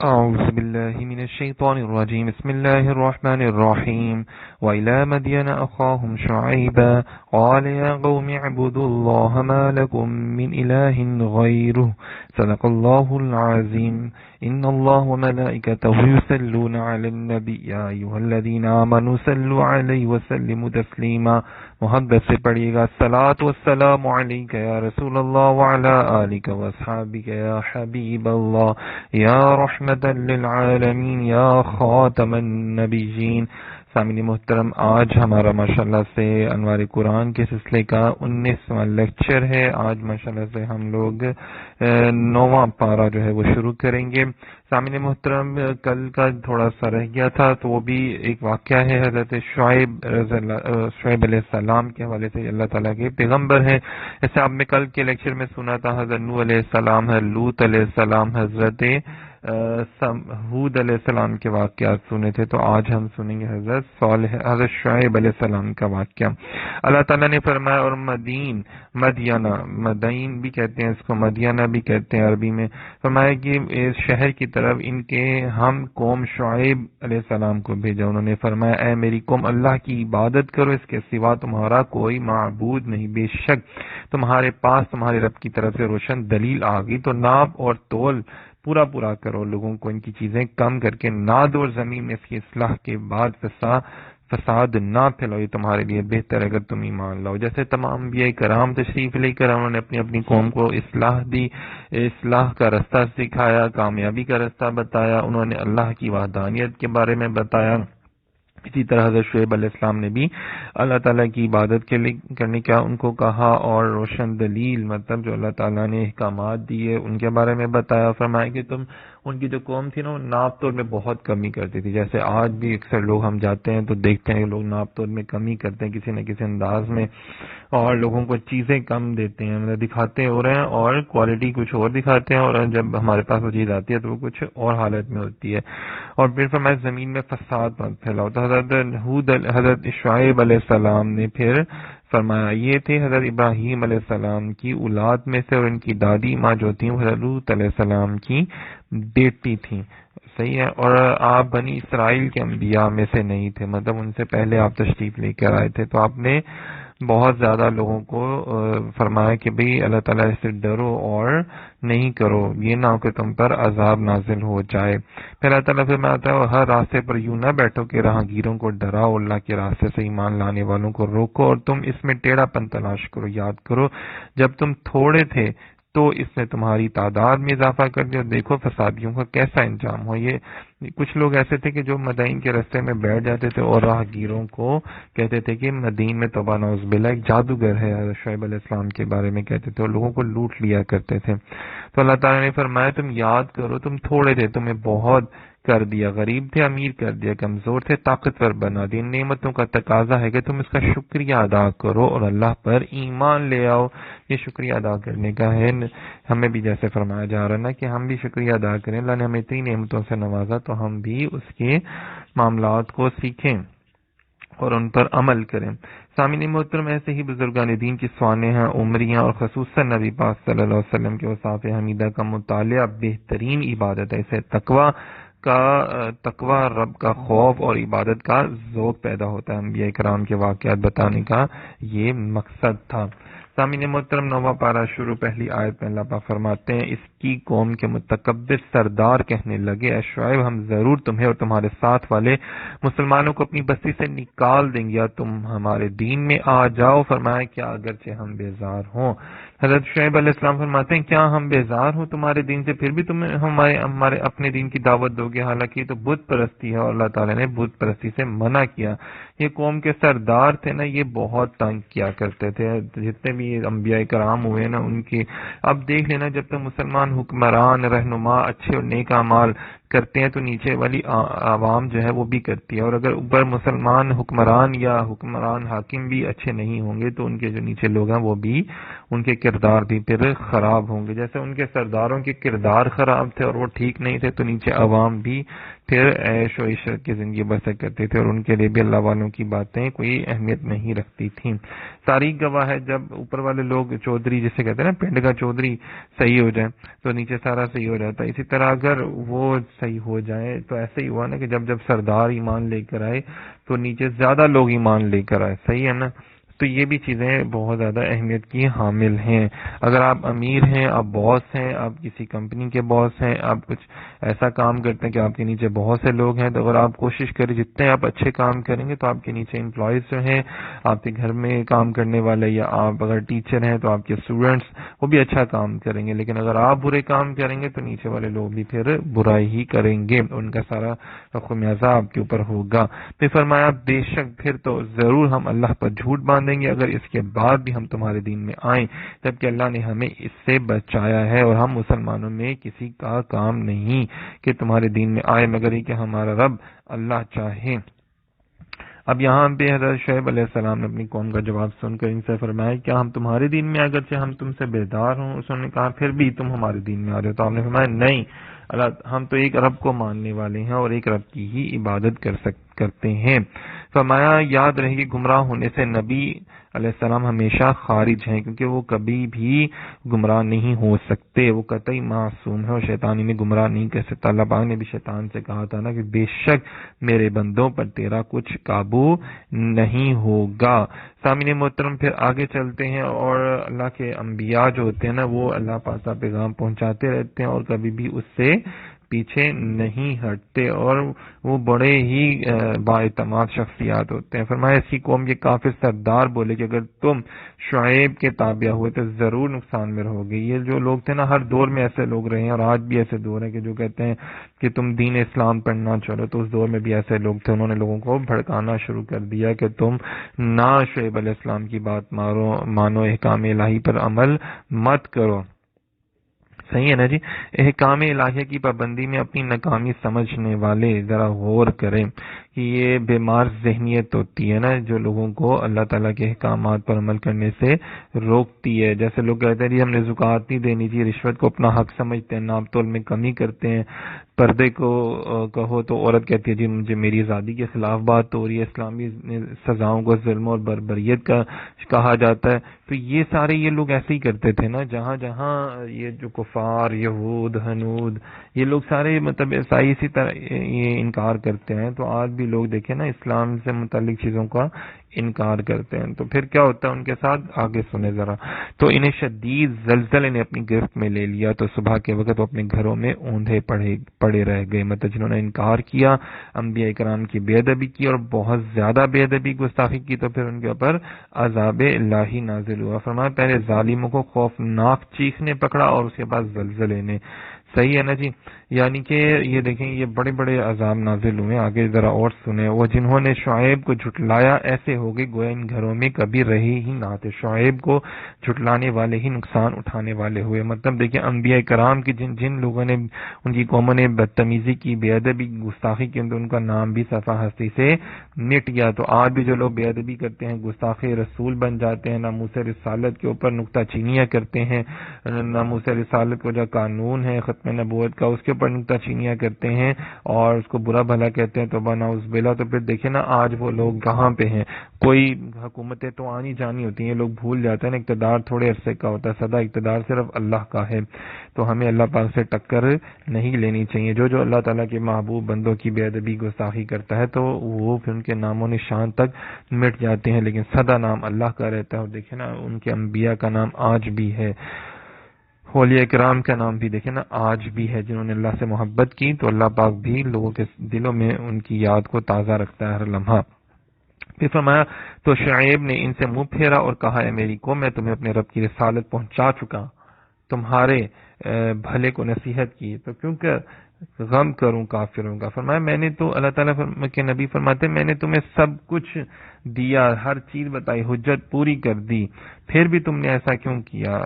أعوذ بالله من الشيطان الرجيم. بسم الله الرحمن الرحيم. وإلى مدين أخاهم شعيبا قال يا قوم اعبدوا الله ما لكم من إله غيره صدق الله العظيم. إن الله وملائكته يصلون على النبي يا أيها الذين آمنوا صلوا عليه وسلموا تسليما. محبت سے پڑھیے گا الصلاۃ والسلام علیک یا رسول اللہ وعلی آلک واصحابک یا حبیب اللہ یا رحمتا للعالمین یا خاتم النبیین. سامعین محترم، آج ہمارا ماشاءاللہ سے انوار قرآن کے سلسلے کا 19واں لیکچر ہے. آج ماشاءاللہ سے ہم لوگ 9واں پارہ جو ہے وہ شروع کریں گے. سامعین محترم، کل کا تھوڑا سا رہ گیا تھا تو وہ بھی ایک واقعہ ہے. حضرت شعیب علیہ السلام کے حوالے سے، اللہ تعالیٰ کے پیغمبر ہیں. جیسے آپ نے کل کے لیکچر میں سنا تھا حضرت نوح علیہ السلام، حضرت لوط علیہ السلام، حضرت ہود علیہ السلام کے واقعات سنے تھے، تو آج ہم سنیں گے حضرت شعیب علیہ السلام کا واقعہ. اللہ تعالیٰ نے فرمایا اور مدین بھی کہتے ہیں اس کو، مدینہ بھی کہتے ہیں عربی میں، فرمایا کہ اس شہر کی طرف ان کے ہم قوم شعیب علیہ السلام کو بھیجا. انہوں نے فرمایا اے میری قوم، اللہ کی عبادت کرو، اس کے سوا تمہارا کوئی معبود نہیں. بے شک تمہارے پاس تمہارے رب کی طرف سے روشن دلیل آ گئی، تو ناپ اور تول پورا کرو، لوگوں کو ان کی چیزیں کم کر کے نہ دو، اور زمین میں اس کی اصلاح کے بعد فساد نہ پھیلاؤ، یہ تمہارے لیے بہتر ہے اگر تم ایمان لاؤ. جیسے تمام انبیاء کرام تشریف لے کر انہوں نے اپنی قوم کو اصلاح دی، اصلاح کا رستہ سکھایا، کامیابی کا رستہ بتایا، انہوں نے اللہ کی وحدانیت کے بارے میں بتایا. اسی طرح حضرت شعیب علیہ السلام نے بھی اللہ تعالیٰ کی عبادت کرنے کا ان کو کہا، اور روشن دلیل مطلب جو اللہ تعالیٰ نے احکامات دیے ان کے بارے میں بتایا. فرمایا کہ ان کی جو قوم تھی نا، وہ ناپ تول میں بہت کمی کرتی تھی. جیسے آج بھی اکثر لوگ ہم جاتے ہیں تو دیکھتے ہیں کہ لوگ ناپ تول میں کمی کرتے ہیں کسی نہ کسی انداز میں، اور لوگوں کو چیزیں کم دیتے ہیں، مطلب دکھاتے ہو رہے ہیں اور کوالٹی کچھ اور دکھاتے ہیں، اور جب ہمارے پاس وہ چیز آتی ہے تو وہ کچھ اور حالت میں ہوتی ہے. اور پھر فرمایا زمین میں فساد مت پھیلاؤ. تو حضرت شعیب علیہ السلام نے پھر فرمایا، یہ تھے حضرت ابراہیم علیہ السلام کی اولاد میں سے، اور ان کی دادی ماں جو تھیں حضرت لوط علیہ السلام کی بیٹی تھیں. صحیح ہے. اور آپ بنی اسرائیل کے انبیاء میں سے نہیں تھے، مطلب ان سے پہلے آپ تشریف لے کر آئے تھے. تو آپ نے بہت زیادہ لوگوں کو فرمایا کہ بھئی اللہ تعالیٰ سے ڈرو اور نہیں کرو، یہ نہ ہو کہ تم پر عذاب نازل ہو جائے. پھر اللہ تعالیٰ فرماتا ہے ہر راستے پر یوں نہ بیٹھو کہ راہگیروں کو ڈراؤ، اللہ کے راستے سے ایمان لانے والوں کو روکو، اور تم اس میں ٹیڑھا پن تلاش کرو. یاد کرو جب تم تھوڑے تھے تو اس نے تمہاری تعداد میں اضافہ کر دیا، دیکھو فسادیوں کا کیسا انجام ہو. یہ کچھ لوگ ایسے تھے کہ جو مدین کے راستے میں بیٹھ جاتے تھے اور راہگیروں کو کہتے تھے کہ مدین میں توبہ نعوذ باللہ ایک جادوگر ہے، شعیب علیہ السلام کے بارے میں کہتے تھے، اور لوگوں کو لوٹ لیا کرتے تھے. تو اللہ تعالیٰ نے فرمایا تم یاد کرو تم تھوڑے تھے، تمہیں بہت کر دیا، غریب تھے امیر کر دیا، کمزور تھے طاقتور بنا دیا. نعمتوں کا تقاضا ہے کہ تم اس کا شکریہ ادا کرو اور اللہ پر ایمان لے آؤ. یہ شکریہ ادا کرنے کا ہے. ہمیں بھی جیسے فرمایا جا رہا نا کہ ہم بھی شکریہ ادا کریں، اللہ نے ہمیں اتنی نعمتوں سے نوازا تو ہم بھی اس کے معاملات کو سیکھیں اور ان پر عمل کریں. سامعین محترم، ایسے ہی بزرگان دین کی سوانح عمریاں اور خصوصاً نبی پاک صلی اللہ علیہ وسلم کے اوصاف حمیدہ کا مطالعہ بہترین عبادت ہے. اسے تقوی رب کا خوف اور عبادت کا ذوق پیدا ہوتا ہے. انبیاء کرام کے واقعات بتانے کا یہ مقصد تھا. سامعین محترم، 9واں پارہ شروع، پہلی آیت میں اللہ پاک فرماتے ہیں اس کی قوم کے متکبر سردار کہنے لگے اے شعیب ہم ضرور تمہیں اور تمہارے ساتھ والے مسلمانوں کو اپنی بستی سے نکال دیں گے، یا تم ہمارے دین میں آ جاؤ. فرمایا کیا اگرچہ ہم بیزار ہوں. حضرت شعیب علیہ السلام فرماتے ہیں کیا ہم بیزار ہوں تمہارے دین سے، پھر بھی تم ہمارے اپنے دین کی دعوت دو گے، حالانکہ یہ تو بت پرستی ہے اور اللہ تعالیٰ نے بت پرستی سے منع کیا. یہ قوم کے سردار تھے نا، یہ بہت تنگ کیا کرتے تھے. جتنے بھی انبیاء کرام ہوئے نا ان کی، اب دیکھ لینا جب تک مسلمان حکمران رہنما اچھے اور نیک اعمال کرتے ہیں تو نیچے والی عوام جو ہے وہ بھی کرتی ہے، اور اگر اوپر مسلمان حکمران یا حکمران حاکم بھی اچھے نہیں ہوں گے تو ان کے جو نیچے لوگ ہیں وہ بھی ان کے کردار بھی پھر خراب ہوں گے. جیسے ان کے سرداروں کے کردار خراب تھے اور وہ ٹھیک نہیں تھے تو نیچے عوام بھی پھر عیش و عشرت کی زندگی بسر کرتے تھے، اور ان کے لیے بھی اللہ والوں کی باتیں کوئی اہمیت نہیں رکھتی تھیں. تاریخ گواہ ہے جب اوپر والے لوگ چودھری جسے کہتے ہیں نا، پنڈ کا چودھری صحیح ہو جائے تو نیچے سارا صحیح ہو جاتا ہے. اسی طرح اگر وہ صحیح ہو جائیں تو ایسے ہی ہوا نا کہ جب سردار ایمان لے کر آئے تو نیچے زیادہ لوگ ایمان لے کر آئے. صحیح ہے نا. تو یہ بھی چیزیں بہت زیادہ اہمیت کی حامل ہیں. اگر آپ امیر ہیں، آپ باس ہیں، آپ کسی کمپنی کے باس ہیں، آپ کچھ ایسا کام کرتے ہیں کہ آپ کے نیچے بہت سے لوگ ہیں، تو اگر آپ کوشش کریں جتنے آپ اچھے کام کریں گے تو آپ کے نیچے امپلائیز جو ہیں، آپ کے گھر میں کام کرنے والے، یا آپ اگر ٹیچر ہیں تو آپ کے اسٹوڈنٹس وہ بھی اچھا کام کریں گے. لیکن اگر آپ برے کام کریں گے تو نیچے والے لوگ بھی پھر برائی ہی کریں گے، ان کا سارا خمیازہ آپ کے اوپر ہوگا. پھر فرمایا بے شک پھر تو ضرور ہم اللہ پر جھوٹ باندھیں گے اگر اس کے بعد بھی ہم تمہارے دین میں آئیں، جبکہ اللہ نے ہمیں اس سے بچایا ہے، اور ہم مسلمانوں میں کسی کا کام نہیں کہ تمہارے دین میں آئے مگر یہ کہ ہمارا رب اللہ چاہے. اب یہاں پہ حضرت شعیب علیہ السلام نے اپنی قوم کا جواب سن کر ان سے فرمایا کیا ہم تمہارے دین میں اگرچہ ہم تم سے بیدار ہوں؟ اس نے کہا پھر بھی تم ہمارے دین میں آ رہے ہو. تو آپ نے فرمایا نہیں، ہم تو ایک رب کو ماننے والے ہیں اور ایک رب کی ہی عبادت کرتے ہیں. فرمایا یاد رہے کہ گمراہ ہونے سے نبی علیہ السلام ہمیشہ خارج ہیں، کیونکہ وہ کبھی بھی گمراہ نہیں ہو سکتے، وہ قطعی معصوم ہے اور شیطان انہیں گمراہ نہیں کر سکتا. اللہ پاک نے بھی شیطان سے کہا تھا نا کہ بے شک میرے بندوں پر تیرا کچھ قابو نہیں ہوگا. سامعین محترم پھر آگے چلتے ہیں، اور اللہ کے انبیاء جو ہوتے ہیں نا وہ اللہ پاک کا پیغام پہنچاتے رہتے ہیں اور کبھی بھی اس سے پیچھے نہیں ہٹتے، اور وہ بڑے ہی بااعتماد شخصیات ہوتے ہیں. فرمایا اسی قوم کے کافر سردار بولے کہ اگر تم شعیب کے تابع ہوئے تو ضرور نقصان میں رہو گے. یہ جو لوگ تھے نا ہر دور میں ایسے لوگ رہے ہیں، اور آج بھی ایسے دور ہیں کہ جو کہتے ہیں کہ تم دین اسلام پر نہ چلو. تو اس دور میں بھی ایسے لوگ تھے، انہوں نے لوگوں کو بھڑکانا شروع کر دیا کہ تم نہ شعیب علیہ السلام کی بات مانو، احکام الہی پر عمل مت کرو. صحیح ہے نا جی. احکام الہیہ کی پابندی میں اپنی ناکامی سمجھنے والے ذرا غور کریں کہ یہ بیمار ذہنیت ہوتی ہے نا جو لوگوں کو اللہ تعالیٰ کے احکامات پر عمل کرنے سے روکتی ہے. جیسے لوگ کہتے ہیں جی ہم نے زکوٰۃ نہیں دینی چاہیے، رشوت کو اپنا حق سمجھتے ہیں، ناپ تول میں کمی کرتے ہیں. پردے کو کہو تو عورت کہتی ہے جی مجھے میری آزادی کے خلاف بات ہو رہی ہے. اسلامی سزاؤں کو ظلم اور بربریت کا کہا جاتا ہے. تو یہ سارے یہ لوگ ایسے ہی کرتے تھے نا، جہاں جہاں یہ جو کفار، یہود، ہنود، یہ لوگ سارے مطلب عیسائی اسی طرح یہ انکار کرتے ہیں. تو آج بھی لوگ دیکھیں نا اسلام سے متعلق چیزوں کا انکار کرتے ہیں. تو پھر کیا ہوتا ہے ان کے ساتھ، آگے سنیں ذرا. تو انہیں شدید زلزلے نے اپنی گرفت میں لے لیا تو صبح کے وقت وہ اپنے گھروں میں اوندھے پڑے رہ گئے. مطلب جنہوں نے انکار کیا، انبیاء کرام کی بے ادبی کی اور بہت زیادہ بے ادبی گستاخی کی، تو پھر ان کے اوپر عذاب الہی نازل ہوا. فرمایا پہلے ظالموں کو خوفناک چیخ نے پکڑا اور اس کے بعد زلزلے نے. صحیح ہے نا جی. یعنی کہ یہ دیکھیں یہ بڑے بڑے عذاب نازل ہوئے. آگے ذرا اور سنیں. وہ جنہوں نے شعیب کو جھٹلایا ایسے ہو گئے گویا ان گھروں میں کبھی رہے ہی نہ تھے. شعیب کو جھٹلانے والے ہی نقصان اٹھانے والے ہوئے. مطلب دیکھیں انبیاء کرام کی جن لوگوں نے، ان کی قوموں نے بدتمیزی کی، بے ادبی گستاخی کی، ان کا نام بھی صفحہ ہستی سے مٹ گیا. تو آج بھی جو لوگ بے ادبی کرتے ہیں، گستاخی رسول بن جاتے ہیں، ناموس رسالت کے اوپر نکتہ چینیاں کرتے ہیں، ناموس رسالت کو جو قانون ہے ختم نبوت کا اس کے اوپر نکتہ چینیاں کرتے ہیں اور اس کو برا بھلا کہتے ہیں، توبہ نعوذ باللہ. تو پھر دیکھیں نا آج وہ لوگ کہاں پہ ہیں. کوئی حکومتیں تو آنی جانی ہوتی ہیں، یہ لوگ بھول جاتے ہیں اقتدار تھوڑے عرصے کا ہوتا ہے، سدا اقتدار صرف اللہ کا ہے. تو ہمیں اللہ پاک سے ٹکر نہیں لینی چاہیے. جو اللہ تعالیٰ کے محبوب بندوں کی بے ادبی گستاخی کرتا ہے تو وہ پھر ان کے نام و نشان تک مٹ جاتے ہیں، لیکن سدا نام اللہ کا رہتا ہے. اور دیکھیں نا ان کے انبیاء کا نام آج بھی ہے، اولیاء کرام کا نام بھی دیکھیں نا آج بھی ہے. جنہوں نے اللہ سے محبت کی تو اللہ پاک بھی لوگوں کے دلوں میں ان کی یاد کو تازہ رکھتا ہے ہر لمحہ. پھر فرمایا تو شعیب نے ان سے منہ پھیرا اور کہا اے میری قوم میں تمہیں اپنے رب کی رسالت پہنچا چکا، تمہارے بھلے کو نصیحت کی، تو کیونکہ غم کروں کافروں کا. فرمایا میں نے تو، اللہ تعالیٰ کے نبی فرماتے میں نے تمہیں سب کچھ دیا، ہر چیز بتائی، حجت پوری کر دی، پھر بھی تم نے ایسا کیوں کیا.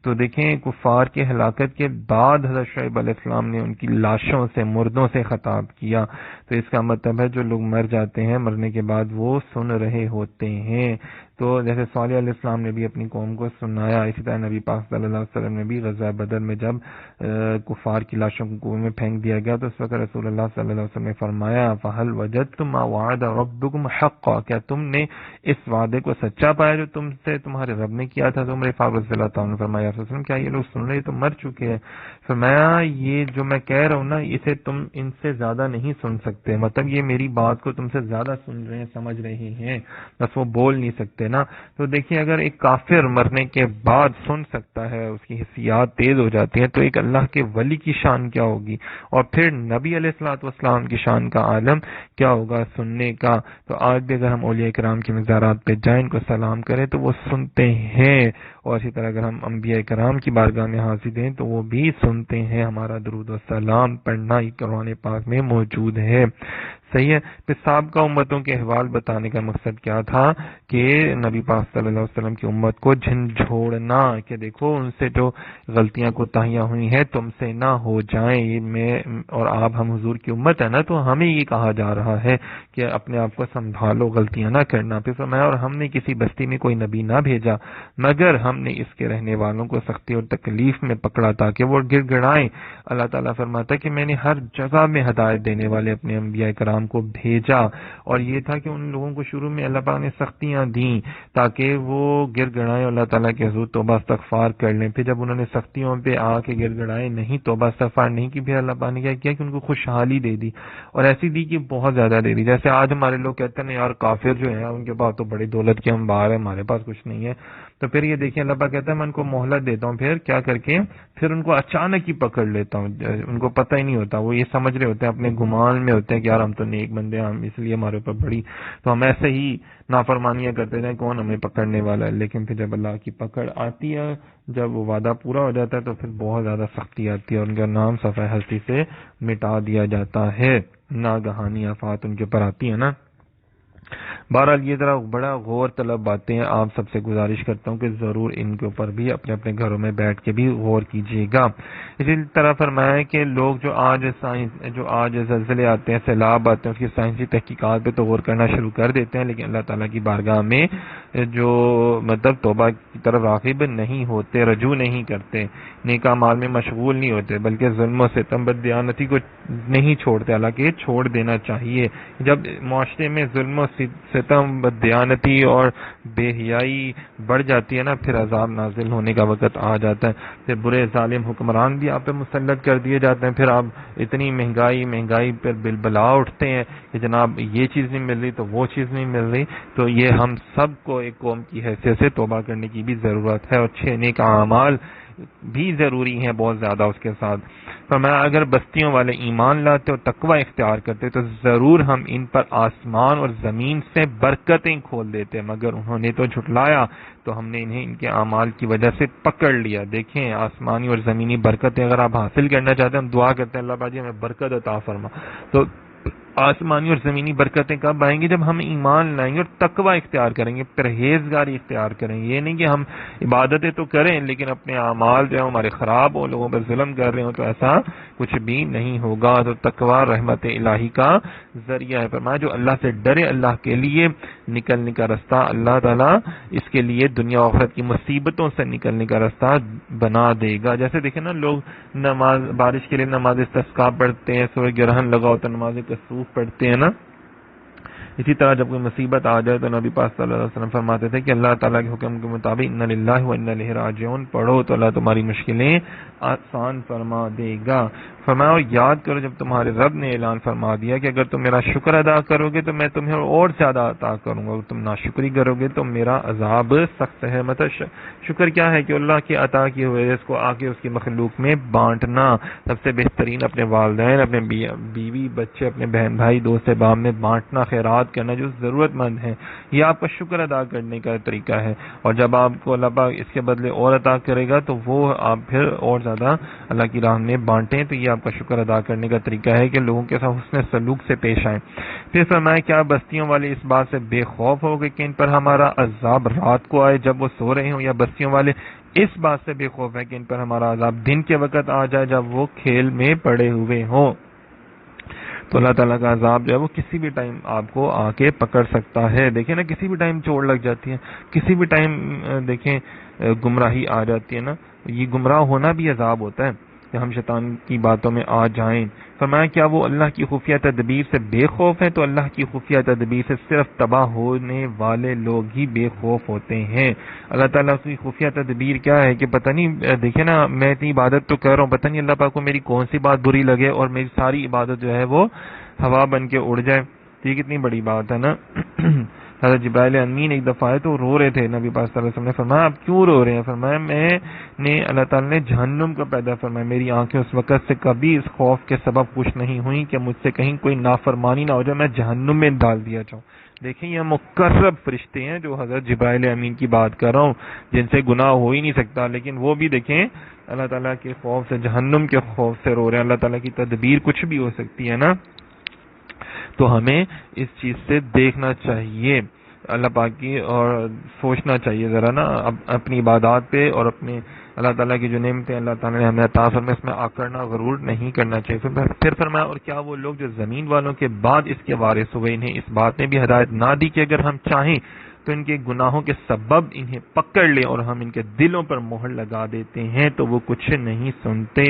تو دیکھیں کفار کی ہلاکت کے بعد حضرت شعیب علیہ السلام نے ان کی لاشوں سے، مردوں سے خطاب کیا. تو اس کا مطلب ہے جو لوگ مر جاتے ہیں مرنے کے بعد وہ سن رہے ہوتے ہیں. تو جیسے صالح علیہ السلام نے بھی اپنی قوم کو سنایا، اسی طرح نبی پاک صلی اللہ علیہ وسلم نے بھی غزوہ بدر میں جب کفار کی لاشوں کو کنویں میں پھینک دیا گیا تو اس وقت رسول اللہ صلی اللہ علیہ وسلم نے فرمایا فَهَلْ وَجَدْتُمْ مَا وَعَدَ رَبُّكُمْ حَقًّا، کیا تم نے اس وعدے کو سچا پایا جو تم سے تمہارے رب نے کیا تھا. عمر فاروق رضی اللہ تعالیٰ نے فرمایا رسول اللہ کیا یہ لوگ سن رہے تو مر چکے ہیں. فرمایا یہ جو میں کہہ رہا ہوں نا اسے تم ان سے زیادہ نہیں سن سکتے، مطلب یہ میری بات کو تم سے زیادہ سن رہے ہیں، سمجھ رہے ہیں، بس وہ بول نہیں سکتے نا۔ تو دیکھیے اگر ایک کافر مرنے کے بعد سن سکتا ہے، اس کی حسیات تیز ہو جاتی ہیں، تو ایک اللہ کے ولی کی شان کیا ہوگی، اور پھر نبی علیہ الصلوۃ والسلام کی شان کا عالم کیا ہوگا سننے کا۔ تو آج بھی اگر ہم اولیاء کرام کی مزارات پہ جائیں، ان کو سلام کریں تو وہ سنتے ہیں، اور اسی طرح اگر ہم انبیاء کرام کی بارگاہ میں حاضر دیں تو وہ بھی سنتے ہیں۔ ہمارا درود و سلام پڑھنا ہی قرآن پاک میں موجود ہے، صحیح ہے۔ پھر سابقہ امتوں کے احوال بتانے کا مقصد کیا تھا کہ نبی پاک صلی اللہ علیہ وسلم کی امت کو جھنجھوڑنا، کہ دیکھو ان سے جو غلطیاں کوتاہیاں ہوئی ہیں تم سے نہ ہو جائیں، یہ میں اور آپ ہم حضور کی امت ہے نا، تو ہمیں یہ کہا جا رہا ہے کہ اپنے آپ کو سنبھالو، غلطیاں نہ کرنا۔ پھر فرمایا اور ہم نے کسی بستی میں کوئی نبی نہ بھیجا مگر ہم نے اس کے رہنے والوں کو سختی اور تکلیف میں پکڑا تاکہ وہ گڑ گڑائیں۔ اللہ تعالیٰ فرماتا ہے کہ میں نے ہر جگہ میں ہدایت دینے والے اپنے انبیاء کرام کو بھیجا، اور یہ تھا کہ ان لوگوں کو شروع میں اللہ پاک نے سختیاں دیں تاکہ وہ گر گڑائیں، اللہ تعالیٰ کے حضور توبہ استغفار کر لیں۔ پھر جب انہوں نے سختیوں پہ آ کے گر گڑائے، نہیں توبہ استغفار نہیں کی، پھر اللہ پاک نے کیا کیا کہ ان کو خوشحالی دے دی، اور ایسی دی کہ بہت زیادہ دے دی۔ جیسے آج ہمارے لوگ کہتے ہیں یار کافر جو ہیں ان کے پاس تو بڑی دولت کے انبار ہے، ہمارے پاس کچھ نہیں ہے، تو پھر یہ دیکھیں اللہ پاک کہتا ہے میں ان کو مہلت دیتا ہوں، پھر کیا کر کے پھر ان کو اچانک ہی پکڑ لیتا ہوں، ان کو پتہ ہی نہیں ہوتا، وہ یہ سمجھ رہے ہوتے ہیں، اپنے گمان میں ہوتے ہیں کہ یار ہم تو نیک بندے ہیں، ہم اس لیے ہمارے اوپر بڑی، تو ہم ایسے ہی نافرمانیاں کرتے ہیں، کون ہمیں پکڑنے والا ہے۔ لیکن پھر جب اللہ کی پکڑ آتی ہے، جب وہ وعدہ پورا ہو جاتا ہے تو پھر بہت زیادہ سختی آتی ہے، اور ان کا نام صفحہ ہستی سے مٹا دیا جاتا ہے، ناگہانی آفات ان کے اوپر آتی ہے نا۔ بہرحال یہ ذرا بڑا غور طلب باتیں ہیں، آپ سب سے گزارش کرتا ہوں کہ ضرور ان کے اوپر بھی اپنے اپنے گھروں میں بیٹھ کے بھی غور کیجیے گا۔ اسی طرح فرمایا ہے کہ لوگ جو آج زلزلے آتے ہیں، سیلاب آتے ہیں، اس کی سائنسی تحقیقات پہ تو غور کرنا شروع کر دیتے ہیں، لیکن اللہ تعالیٰ کی بارگاہ میں جو مطلب توبہ کی طرف راغب نہیں ہوتے، رجوع نہیں کرتے، نیک اعمال میں مشغول نہیں ہوتے، بلکہ ظلم و ستم بددیانتی کو نہیں چھوڑتے، حالانکہ چھوڑ دینا چاہیے۔ جب معاشرے میں ظلم و ستم بددیانتی اور بے حیائی بڑھ جاتی ہے نا، پھر عذاب نازل ہونے کا وقت آ جاتا ہے، پھر برے ظالم حکمران بھی آپ پہ مسلط کر دیے جاتے ہیں، پھر آپ اتنی مہنگائی پر بلبلا اٹھتے ہیں کہ جناب یہ چیز نہیں مل رہی تو وہ چیز نہیں مل رہی۔ تو یہ ہم سب کو ایک قوم کی حیثیت سے توبہ کرنے کی بھی ضرورت ہے، اور اچھے نیک اعمال بھی ضروری ہیں بہت زیادہ اس کے ساتھ۔ فرمایا اگر بستیوں والے ایمان لاتے اور تقوی اختیار کرتے تو ضرور ہم ان پر آسمان اور زمین سے برکتیں کھول دیتے، مگر انہوں نے تو جھٹلایا تو ہم نے انہیں ان کے اعمال کی وجہ سے پکڑ لیا۔ دیکھیں آسمانی اور زمینی برکتیں اگر آپ حاصل کرنا چاہتے ہیں، ہم دعا کرتے ہیں اللہ باجی ہمیں برکت عطا فرما، تو آسمانی اور زمینی برکتیں کب آئیں گی؟ جب ہم ایمان لائیں گے اور تقوی اختیار کریں گے، پرہیزگاری اختیار کریں گے۔ یہ نہیں کہ ہم عبادتیں تو کریں لیکن اپنے اعمال جو ہیں ہمارے خراب ہوں، لوگوں پر ظلم کر رہے ہوں، تو ایسا کچھ بھی نہیں ہوگا۔ تو تقوی رحمت الہی کا ذریعہ ہے۔ فرمایا جو اللہ سے ڈرے اللہ کے لیے نکلنے کا رستہ اللہ تعالیٰ اس کے لیے دنیا و آخرت کی مصیبتوں سے نکلنے کا رستہ بنا دے گا۔ جیسے دیکھیں نا لوگ نماز بارش کے لیے نماز استسقاء پڑھتے ہیں، سورہ گرہن لگا ہوتا ہے نماز کسوف پڑھتے ہیں نا، اسی طرح جب کوئی مصیبت آ جائے تو نبی پاک صلی اللہ علیہ وسلم فرماتے تھے کہ اللہ تعالیٰ کے حکم کے مطابق انا للہ و انا الیہ راجعون پڑھو تو اللہ تمہاری مشکلیں آسان فرما دے گا۔ فرمایا اور یاد کرو جب تمہارے رب نے اعلان فرما دیا کہ اگر تم میرا شکر ادا کرو گے تو میں تمہیں اور زیادہ عطا کروں گا، اگر تم ناشکری کرو گے تو میرا عذاب سخت ہے۔ مطلب شکر کیا ہے کہ اللہ کے عطا کیے ہوئے اس کو آ کے اس کی مخلوق میں بانٹنا، سب سے بہترین اپنے والدین، اپنے بیوی بچے، اپنے بہن بھائی دوست احباب میں بانٹنا، خیرات کرنا جو ضرورت مند ہیں، یہ آپ کا شکر ادا کرنے کا طریقہ ہے۔ اور جب آپ کو اللہ پاک اس کے بدلے اور عطا کرے گا تو وہ آپ پھر اور زیادہ اللہ کی راہ میں بانٹیں، تو یہ آپ کا شکر ادا کرنے کا طریقہ ہے کہ لوگوں کے ساتھ حسن سلوک سے پیش آئیں۔ پھر فرمایا کیا بستیوں والے اس بات سے بے خوف ہو گئے کہ ان پر ہمارا عذاب رات کو آئے جب وہ سو رہے ہوں، یا بستیوں والے اس بات سے بے خوف ہے کہ ان پر ہمارا عذاب دن کے وقت آ جائے جب وہ کھیل میں پڑے ہوئے ہوں؟ تو اللہ تعالیٰ کا عذاب جو ہے وہ کسی بھی ٹائم آپ کو آ کے پکڑ سکتا ہے۔ دیکھیں نا کسی بھی ٹائم چوٹ لگ جاتی ہے، کسی بھی ٹائم دیکھیں گمراہی آ جاتی ہے نا، یہ گمراہ ہونا بھی عذاب ہوتا ہے۔ کہ ہم شیطان کی باتوں میں آ جائیں. فرمایا کیا وہ اللہ کی خفیہ تدبیر سے بے خوف ہیں؟ تو اللہ کی خفیہ تدبیر سے صرف تباہ ہونے والے لوگ ہی بے خوف ہوتے ہیں. اللہ تعالیٰ کی خفیہ تدبیر کیا ہے کہ پتہ نہیں، دیکھیں نا، میں اتنی عبادت تو کر رہا ہوں، پتہ نہیں اللہ پاک کو میری کون سی بات بری لگے اور میری ساری عبادت جو ہے وہ ہوا بن کے اڑ جائے. یہ کتنی بڑی بات ہے نا. حضرت جبرائیل امین ایک دفعہ آئے تو رو رہے تھے. نبی پاک صلی اللہ علیہ وسلم نے فرمایا آپ کیوں رو رہے ہیں؟ فرمایا میں نے، اللہ تعالیٰ نے جہنم کو پیدا فرمایا، میری آنکھیں اس وقت سے کبھی اس خوف کے سبب خوش نہیں ہوئی کہ مجھ سے کہیں کوئی نافرمانی نہ ہو جائے، میں جہنم میں ڈال دیا جاؤں. دیکھیں یہ مقرب فرشتے ہیں جو حضرت جبرائیل امین کی بات کر رہا ہوں، جن سے گناہ ہو ہی نہیں سکتا، لیکن وہ بھی دیکھیں اللہ تعالیٰ کے خوف سے، جہنم کے خوف سے رو رہے ہیں. اللہ تعالیٰ کی تدبیر کچھ بھی ہو سکتی ہے نا، تو ہمیں اس چیز سے دیکھنا چاہیے اللہ پاک کی، اور سوچنا چاہیے ذرا نا اپنی عبادات پہ، اور اپنے اللہ تعالیٰ کی جو نعمتیں اللہ تعالیٰ نے ہمیں عطا فرمائے اس میں آکڑنا غرور نہیں کرنا چاہیے. پھر فرمایا اور کیا وہ لوگ جو زمین والوں کے بعد اس کے وارث ہوئے، انہیں اس بات نے بھی ہدایت نہ دی کہ اگر ہم چاہیں تو ان کے گناہوں کے سبب انہیں پکڑ لیں اور ہم ان کے دلوں پر مہر لگا دیتے ہیں تو وہ کچھ نہیں سنتے.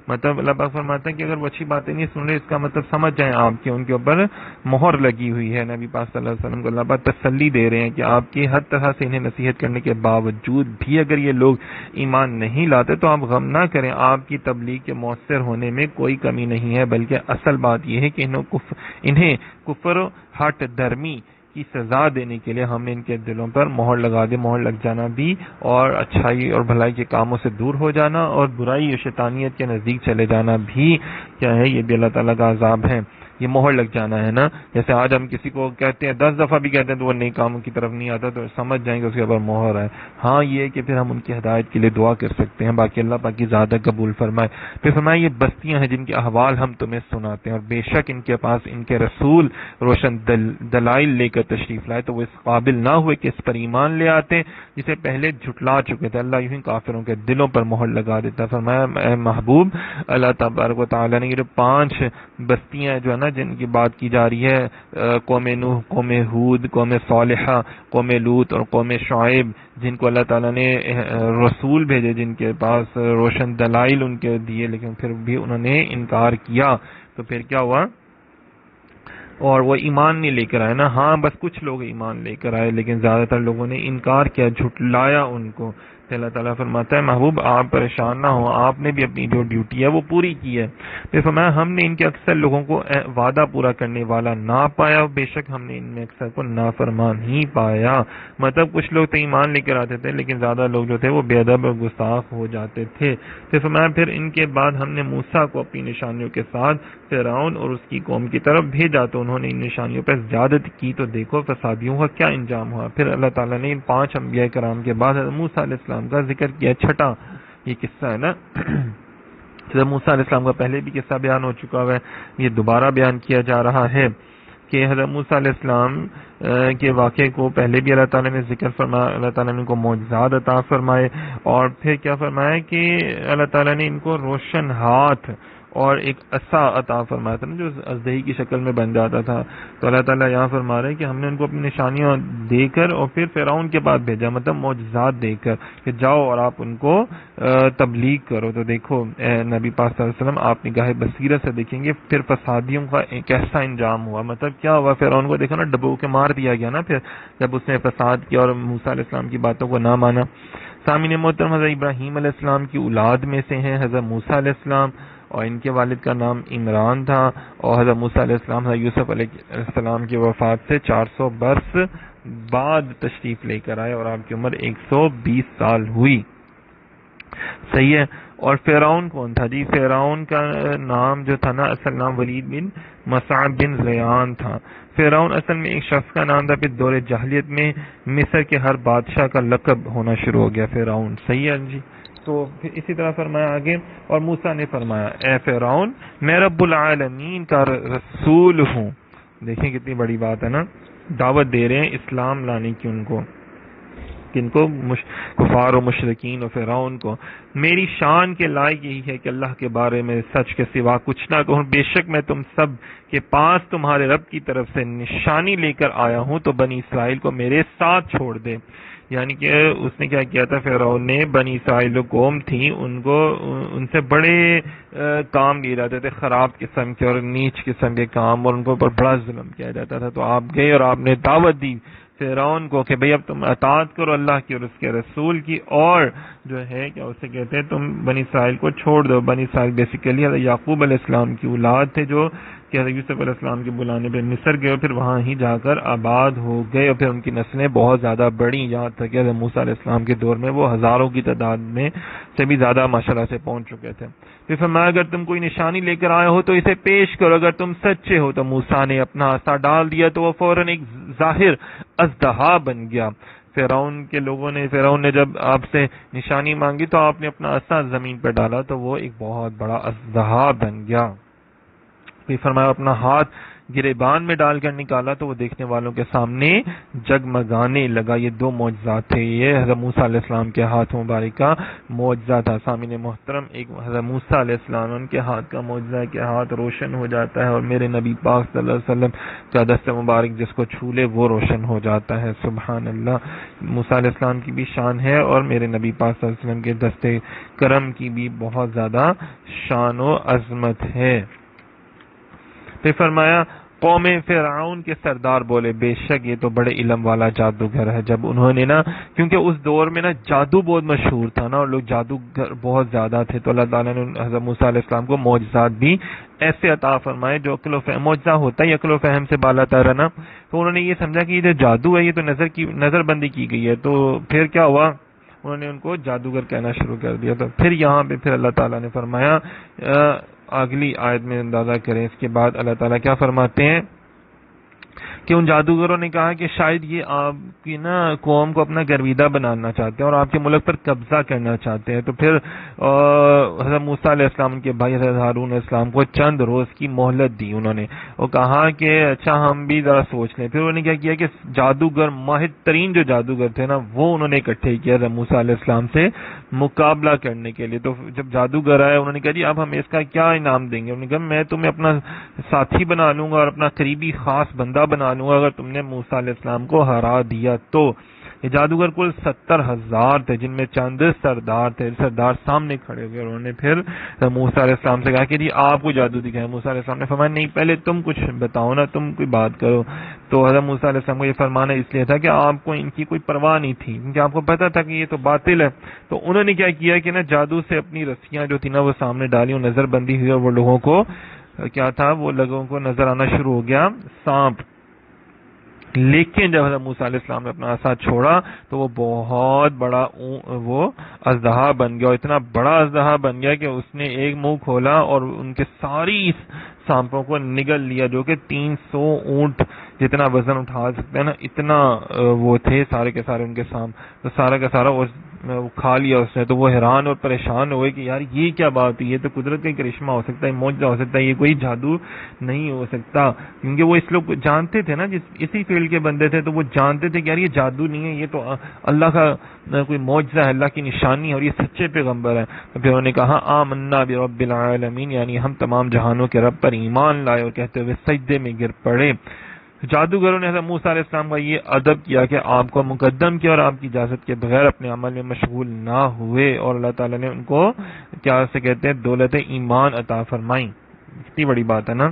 مطلب اللہ پاک فرماتا ہے کہ اگر وہ اچھی باتیں نہیں سن رہے، اس کا مطلب سمجھ جائیں آپ کہ ان کے اوپر مہر لگی ہوئی ہے. نبی پاک صلی اللہ علیہ وسلم کو اللہ پاک تسلی دے رہے ہیں کہ آپ کی ہر طرح سے انہیں نصیحت کرنے کے باوجود بھی اگر یہ لوگ ایمان نہیں لاتے تو آپ غم نہ کریں، آپ کی تبلیغ کے مؤثر ہونے میں کوئی کمی نہیں ہے، بلکہ اصل بات یہ ہے کہ انہیں کفر و ہٹ درمی کی سزا دینے کے لیے ہم نے ان کے دلوں پر مہر لگا دی. مہر لگ جانا بھی اور اچھائی اور بھلائی کے کاموں سے دور ہو جانا اور برائی اور شیطانیت کے نزدیک چلے جانا بھی کیا ہے، یہ بھی اللہ تعالیٰ کا عذاب ہے. یہ مہر لگ جانا ہے نا. جیسے آج ہم کسی کو کہتے ہیں 10 دفعہ بھی کہتے ہیں تو وہ نئی کاموں کی طرف نہیں آتا، تو سمجھ جائیں گے اس کے اوپر مہر ہے. ہاں یہ کہ پھر ہم ان کی ہدایت کے لیے دعا کر سکتے ہیں، باقی اللہ پاک کی زیادہ قبول فرمائے. پھر فرمائے یہ بستیاں ہیں جن کے احوال ہم تمہیں سناتے ہیں، اور بے شک ان کے پاس ان کے رسول روشن دلائل لے کر تشریف لائے تو وہ اس قابل نہ ہوئے کہ اس پر ایمان لے آتے جسے پہلے جھٹلا چکے تھے. اللہ یوں ہی کافروں کے دلوں پر مہر لگا دیتا. فرمایا اے محبوب، اللہ تبارک و تعالیٰ نے یہ 5 بستیاں جو ہے نا جن کی بات کی جا رہی ہے، قوم نوح، قوم ہود، قوم صالحہ، قوم لوط اور قوم شعیب، جن کو اللہ تعالیٰ نے رسول بھیجے، جن کے پاس روشن دلائل ان کے دیے، لیکن پھر بھی انہوں نے انکار کیا. تو پھر کیا ہوا؟ اور وہ ایمان نہیں لے کر آئے نا. ہاں بس کچھ لوگ ایمان لے کر آئے، لیکن زیادہ تر لوگوں نے انکار کیا، جھٹلایا ان کو. اللہ تعالیٰ فرماتا ہے محبوب آپ پریشان نہ ہوں، آپ نے بھی اپنی جو ڈیوٹی ہے وہ پوری کی ہے. پھر فرمایا ہم نے ان کے اکثر لوگوں کو وعدہ پورا کرنے والا نہ پایا، بے شک ہم نے ان میں اکثر کو نافرمان ہی پایا. مطلب کچھ لوگ تو ایمان لے کر آتے تھے لیکن زیادہ لوگ جو تھے وہ بے ادب اور گستاخ ہو جاتے تھے. پھر فرمایا پھر ان کے بعد ہم نے موسیٰ کو اپنی نشانیوں کے ساتھ فرعون اور اس کی قوم کی طرف بھیجا تو انہوں نے ان نشانیوں پر زیادتی کی تو دیکھو فسادیوں کا کیا انجام ہوا. پھر اللہ تعالیٰ نے ان 5 انبیاء کرام کے بعد موسیٰ علیہ السلام کا ذکر کیا. چھٹا یہ قصہ ہے نا، موسیٰ علیہ السلام کا پہلے بھی قصہ بیان ہو چکا ہے، یہ دوبارہ بیان کیا جا رہا ہے کہ حضرت موسیٰ علیہ السلام کے واقعے کو پہلے بھی اللہ تعالیٰ نے ذکر فرمایا. اللہ تعالیٰ نے ان کو معجزات عطا فرمائے، اور پھر کیا فرمایا کہ اللہ تعالیٰ نے ان کو روشن ہاتھ اور ایک عصا عطا فرمایا تھا نا جو اژدہی کی شکل میں بن جاتا تھا. تو اللہ تعالیٰ یہاں فرما رہے ہیں کہ ہم نے ان کو اپنی نشانیاں دے کر اور پھر فرعون کے بعد بھیجا، مطلب معجزات دے کر کہ جاؤ اور آپ ان کو تبلیغ کرو. تو دیکھو اے نبی پاک صلی اللہ علیہ وسلم آپ نگاہ بصیرت سے دیکھیں گے پھر فسادیوں کا کیسا انجام ہوا. مطلب کیا ہوا؟ فرعون کو دیکھو نا، ڈبو کے مار دیا گیا نا پھر جب اس نے فساد کیا اور موسیٰ علیہ السلام کی باتوں کو نہ مانا. سامعین محترم، حضرت ابراہیم علیہ السلام کی اولاد میں سے ہیں حضرت موسیٰ علیہ السلام، اور ان کے والد کا نام عمران تھا، اور حضرت موسیٰ علیہ السلام حضرت یوسف علیہ السلام کی وفات سے 400 برس بعد تشریف لے کر آئے اور آپ کی عمر 120 سال ہوئی. صحیح ہے. اور فرعون کون تھا جی؟ فرعون کا نام جو تھا نا اصل نام ولید بن مصعب بن زیان تھا. فرعون اصل میں ایک شخص کا نام تھا، پھر دور جاہلیت میں مصر کے ہر بادشاہ کا لقب ہونا شروع ہو گیا فرعون. صحیح ہے جی. تو پھر اسی طرح فرمایا آگے، اور موسیٰ نے فرمایا اے فرعون میں رب العالمین کا رسول ہوں. دیکھیں کتنی بڑی بات ہے نا، دعوت دے رہے ہیں اسلام لانے کی ان کو، کن کو؟ کفار و مشرکین و فرعون کو. میری شان کے لائق یہی ہے کہ اللہ کے بارے میں سچ کے سوا کچھ نہ کہوں. بے شک میں تم سب کے پاس تمہارے رب کی طرف سے نشانی لے کر آیا ہوں، تو بنی اسرائیل کو میرے ساتھ چھوڑ دے. یعنی کہ اس نے کیا کیا تھا، فرعون نے بنی اسرائیل جو قوم تھی ان سے بڑے کام لیے جاتے تھے، خراب قسم کے اور نیچ قسم کے کام، اور ان کو اوپر بڑا ظلم کیا جاتا تھا. تو آپ گئے اور آپ نے دعوت دی فرعون کو کہ بھئی اب تم اطاعت کرو اللہ کی اور اس کے رسول کی، اور جو ہے کیا اسے کہتے ہیں تم بنی اسرائیل کو چھوڑ دو. بنی اسرائیل بیسیکلی حضرت یعقوب علیہ السلام کی اولاد تھے جو کہ حضرت یوسف علیہ السلام کے بلانے پہ مصر گئے اور پھر وہاں ہی جا کر آباد ہو گئے، اور پھر ان کی نسلیں بہت زیادہ بڑی، یہاں تک کہ حضرت موسیٰ علیہ السلام کے دور میں وہ ہزاروں کی تعداد میں سے بھی زیادہ ماشاءاللہ سے پہنچ چکے تھے. پھر فرمایا اگر تم کوئی نشانی لے کر آئے ہو تو اسے پیش کرو، اگر تم سچے ہو. تو موسیٰ نے اپنا عصا ڈال دیا تو وہ فوراً ایک ظاہر اژدہا بن گیا. فرعون نے جب آپ سے نشانی مانگی تو آپ نے اپنا عصا زمین پہ ڈالا تو وہ ایک بہت بڑا اژدہا بن گیا. پھر فرمایا اپنا ہاتھ گریبان میں ڈال کر نکالا تو وہ دیکھنے والوں کے سامنے جگمگانے لگا. یہ دو معجزات تھے، یہ حضرت موسیٰ علیہ السلام کے ہاتھ مبارک کا معجزہ تھا. سامعین محترم، ایک حضرت موسیٰ علیہ السلام ان کے ہاتھ کا معجزہ ہے کہ ہاتھ روشن ہو جاتا ہے، اور میرے نبی پاک صلی اللہ علیہ وسلم کا دست مبارک جس کو چھو لے وہ روشن ہو جاتا ہے. سبحان اللہ، موسیٰ علیہ السلام کی بھی شان ہے اور میرے نبی پاک صلی اللہ علیہ وسلم کے دست کرم کی بھی بہت زیادہ شان و عظمت ہے. پھر فرمایا قوم فرعون کے سردار بولے بے شک یہ تو بڑے علم والا جادوگر ہے. جب انہوں نے نا، کیونکہ اس دور میں نا جادو بہت مشہور تھا نا اور لوگ جادوگر بہت زیادہ تھے، تو اللہ تعالیٰ نے حضرت موسیٰ علیہ السلام کو معجزات بھی ایسے عطا فرمائے جو عقل و فہم، معجزہ ہوتا ہے عقل و فہم سے بالا تر ہے نا. تو انہوں نے یہ سمجھا کہ یہ جو جادو ہے یہ تو نظر بندی کی گئی ہے. تو پھر کیا ہوا، انہوں نے ان کو جادوگر کہنا شروع کر دیا. تو پھر یہاں پہ پھر اللہ تعالیٰ نے فرمایا، اگلی آیت میں اندازہ کریں اس کے بعد اللہ تعالیٰ کیا فرماتے ہیں کہ ان جادوگروں نے کہا کہ شاید یہ آپ کی نا قوم کو اپنا گرویدہ بنانا چاہتے ہیں اور آپ کے ملک پر قبضہ کرنا چاہتے ہیں. تو پھر حضرت موسیٰ علیہ السلام کے بھائی حضرت ہارون علیہ السلام کو چند روز کی مہلت دی. انہوں نے وہ کہا کہ اچھا ہم بھی ذرا سوچ لیں. پھر انہوں نے کیا کیا کہ جادوگر، ماہر ترین جو جادوگر تھے نا وہ انہوں نے اکٹھے کیا حضرت موسیٰ علیہ السلام سے مقابلہ کرنے کے لیے. تو جب جادوگر آئے انہوں نے کہا جی اب ہم اس کا کیا انعام دیں گے. انہوں نے کہا میں تمہیں اپنا ساتھی بنا لوں گا اور اپنا قریبی خاص بندہ بنا لوں گا اگر تم نے موسیٰ علیہ السلام کو ہرا دیا تو. یہ جادوگر کل 70,000 تھے جن میں چند سردار تھے. سردار سامنے کھڑے ہوئے اور انہوں نے پھر موسیٰ علیہ السلام سے کہا کہ جی آپ کو جادو دکھائیں. موسیٰ علیہ السلام نے فرمایا نہیں پہلے تم کچھ بتاؤ نا، تم کوئی بات کرو. تو حضرت موسیٰ علیہ السلام کو یہ فرمانا اس لیے تھا کہ آپ کو ان کی کوئی پرواہ نہیں تھی، کیونکہ آپ کو پتا تھا کہ یہ تو باطل ہے. تو انہوں نے کیا کیا کہ نا جادو سے اپنی رسیاں جو تھی نا وہ سامنے ڈالی اور نظر بندی ہوئی، اور وہ لوگوں کو کیا تھا، وہ لوگوں کو نظر آنا شروع ہو گیا سانپ. لیکن جب حضرت موسیٰ علیہ السلام نے اپنا عصا چھوڑا تو وہ بہت بڑا وہ اژدہا بن گیا، اور اتنا بڑا اژدہا بن گیا کہ اس نے ایک منہ کھولا اور ان کے ساری سانپوں کو نگل لیا، جو کہ 300 اونٹ جتنا وزن اٹھا سکتے ہیں نا اتنا وہ تھے سارے کے سارے ان کے سانپ. تو سارا کا سارا وہ کھا لیا اس نے. تو وہ حیران اور پریشان ہوئے کہ یار یہ کیا بات ہے، یہ تو قدرت کا کرشمہ ہو سکتا ہے، معجزہ ہو سکتا ہے، یہ کوئی جادو نہیں ہو سکتا. کیونکہ وہ اس لوگ جانتے تھے نا، اسی فیلڈ کے بندے تھے، تو وہ جانتے تھے کہ یار یہ جادو نہیں ہے، یہ تو اللہ کا کوئی معجزہ ہے، اللہ کی نشانی ہے اور یہ سچے پیغمبر ہے. تو پھر انہوں نے کہا آمنا برب العالمین، یعنی ہم تمام جہانوں کے رب پر ایمان لائے، اور کہتے ہوئے سجدے میں گر پڑے. جادوگروں نے حضرت موسیٰ علیہ السلام کا یہ ادب کیا کہ آپ کو مقدم کیا اور آپ کی اجازت کے بغیر اپنے عمل میں مشغول نہ ہوئے، اور اللہ تعالیٰ نے ان کو کیا سے کہتے ہیں دولت ایمان عطا فرمائی. کتنی بڑی بات ہے نا.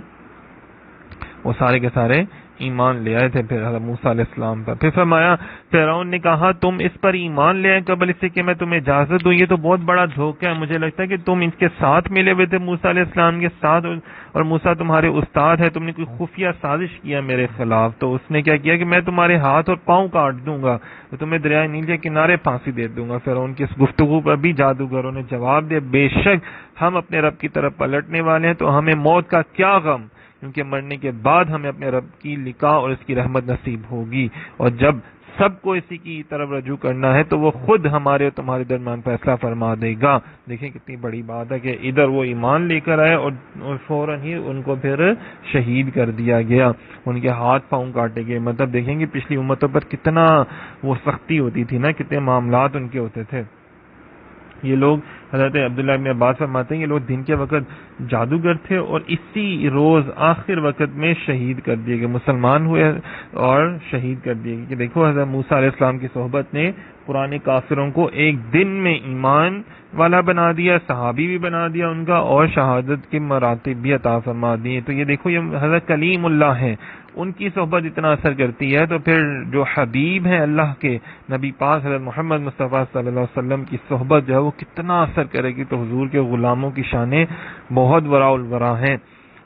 وہ سارے کے سارے ایمان لے آئے تھے پھر حضرت موسیٰ علیہ السلام پر. پھر فرمایا فرعون نے کہا تم اس پر ایمان لے آئے قبل اس سے کہ میں تمہیں اجازت دوں، یہ تو بہت بڑا دھوکہ ہے. مجھے لگتا ہے کہ تم اس کے ساتھ ملے ہوئے تھے موسیٰ علیہ السلام کے ساتھ، اور موسیٰ تمہارے استاد ہے، تم نے کوئی خفیہ سازش کیا میرے خلاف. تو اس نے کیا کیا کہ میں تمہارے ہاتھ اور پاؤں کاٹ دوں گا، تمہیں دریائے نیل کے کنارے پھانسی دے دوں گا. فرعون کی اس گفتگو پر بھی جادوگروں نے جواب دیا بے شک ہم اپنے رب کی طرف پلٹنے والے ہیں، تو ہمیں موت کا کیا غم، کیونکہ مرنے کے بعد ہمیں اپنے رب کی لقاء اور اس کی رحمت نصیب ہوگی، اور جب سب کو اسی کی طرف رجوع کرنا ہے تو وہ خود ہمارے اور تمہارے درمیان فیصلہ فرما دے گا. دیکھیں کتنی بڑی بات ہے کہ ادھر وہ ایمان لے کر آئے اور فوراً ہی ان کو پھر شہید کر دیا گیا، ان کے ہاتھ پاؤں کاٹے گئے. مطلب دیکھیں کہ پچھلی امتوں پر کتنا وہ سختی ہوتی تھی نا، کتنے معاملات ان کے ہوتے تھے. یہ لوگ حضرت عبداللہ ابن عباس فرماتے ہیں یہ لوگ دن کے وقت جادوگر تھے اور اسی روز آخر وقت میں شہید کر دیے گئے، مسلمان ہوئے اور شہید کر دیے گئے. کہ دیکھو حضرت موسیٰ علیہ السلام کی صحبت نے پرانے کافروں کو ایک دن میں ایمان والا بنا دیا، صحابی بھی بنا دیا ان کا، اور شہادت کے مراتب بھی عطا فرما دیے. تو یہ دیکھو یہ حضرت کلیم اللہ ہیں، ان کی صحبت اتنا اثر کرتی ہے، تو پھر جو حبیب ہیں اللہ کے نبی پاک حضرت محمد مصطفیٰ صلی اللہ علیہ وسلم کی صحبت جو ہے وہ کتنا اثر کرے گی. تو حضور کے غلاموں کی شانیں بہت وراء الورا ہیں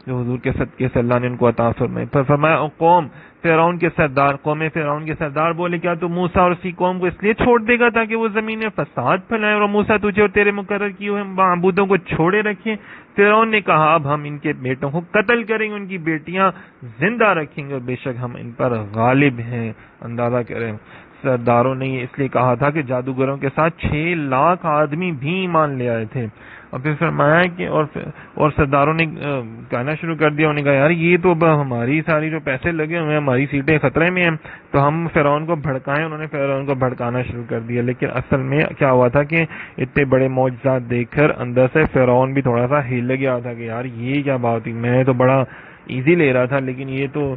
جو حضور کے صدقے سے اللہ نے ان کو عطا فرمائی. پھر فرمایا قوم فرعون کے سردار، قوم فرعون کے سردار بولے کیا تو موسیٰ اور اسی قوم کو اس لیے چھوڑ دے گا تاکہ وہ زمین میں فساد پھیلائیں، اور موسیٰ تجھے اور تیرے مقرر کیے ہوئے معبودوں کو چھوڑے رکھیں. فرعون نے کہا اب ہم ان کے بیٹوں کو قتل کریں گے، ان کی بیٹیاں زندہ رکھیں گے، اور بے شک ہم ان پر غالب ہیں. اندازہ کریں سرداروں نے یہ اس لیے کہا تھا کہ جادوگروں کے ساتھ 6 لاکھ آدمی بھی ایمان لے آئے تھے. اور پھر فرمایا کہ اور سرداروں نے کہنا شروع کر دیا، انہوں نے کہا یار یہ تو ہماری ساری جو پیسے لگے ہوئے ہیں، ہماری سیٹیں خطرے میں ہیں، تو ہم فرعون کو بھڑکائیں. انہوں نے فرعون کو بھڑکانا شروع کر دیا. لیکن اصل میں کیا ہوا تھا کہ اتنے بڑے معجزات دیکھ کر اندر سے فرعون بھی تھوڑا سا ہل گیا تھا کہ یار یہ کیا بات ہوئی، میں تو بڑا ایزی لے رہا تھا لیکن یہ تو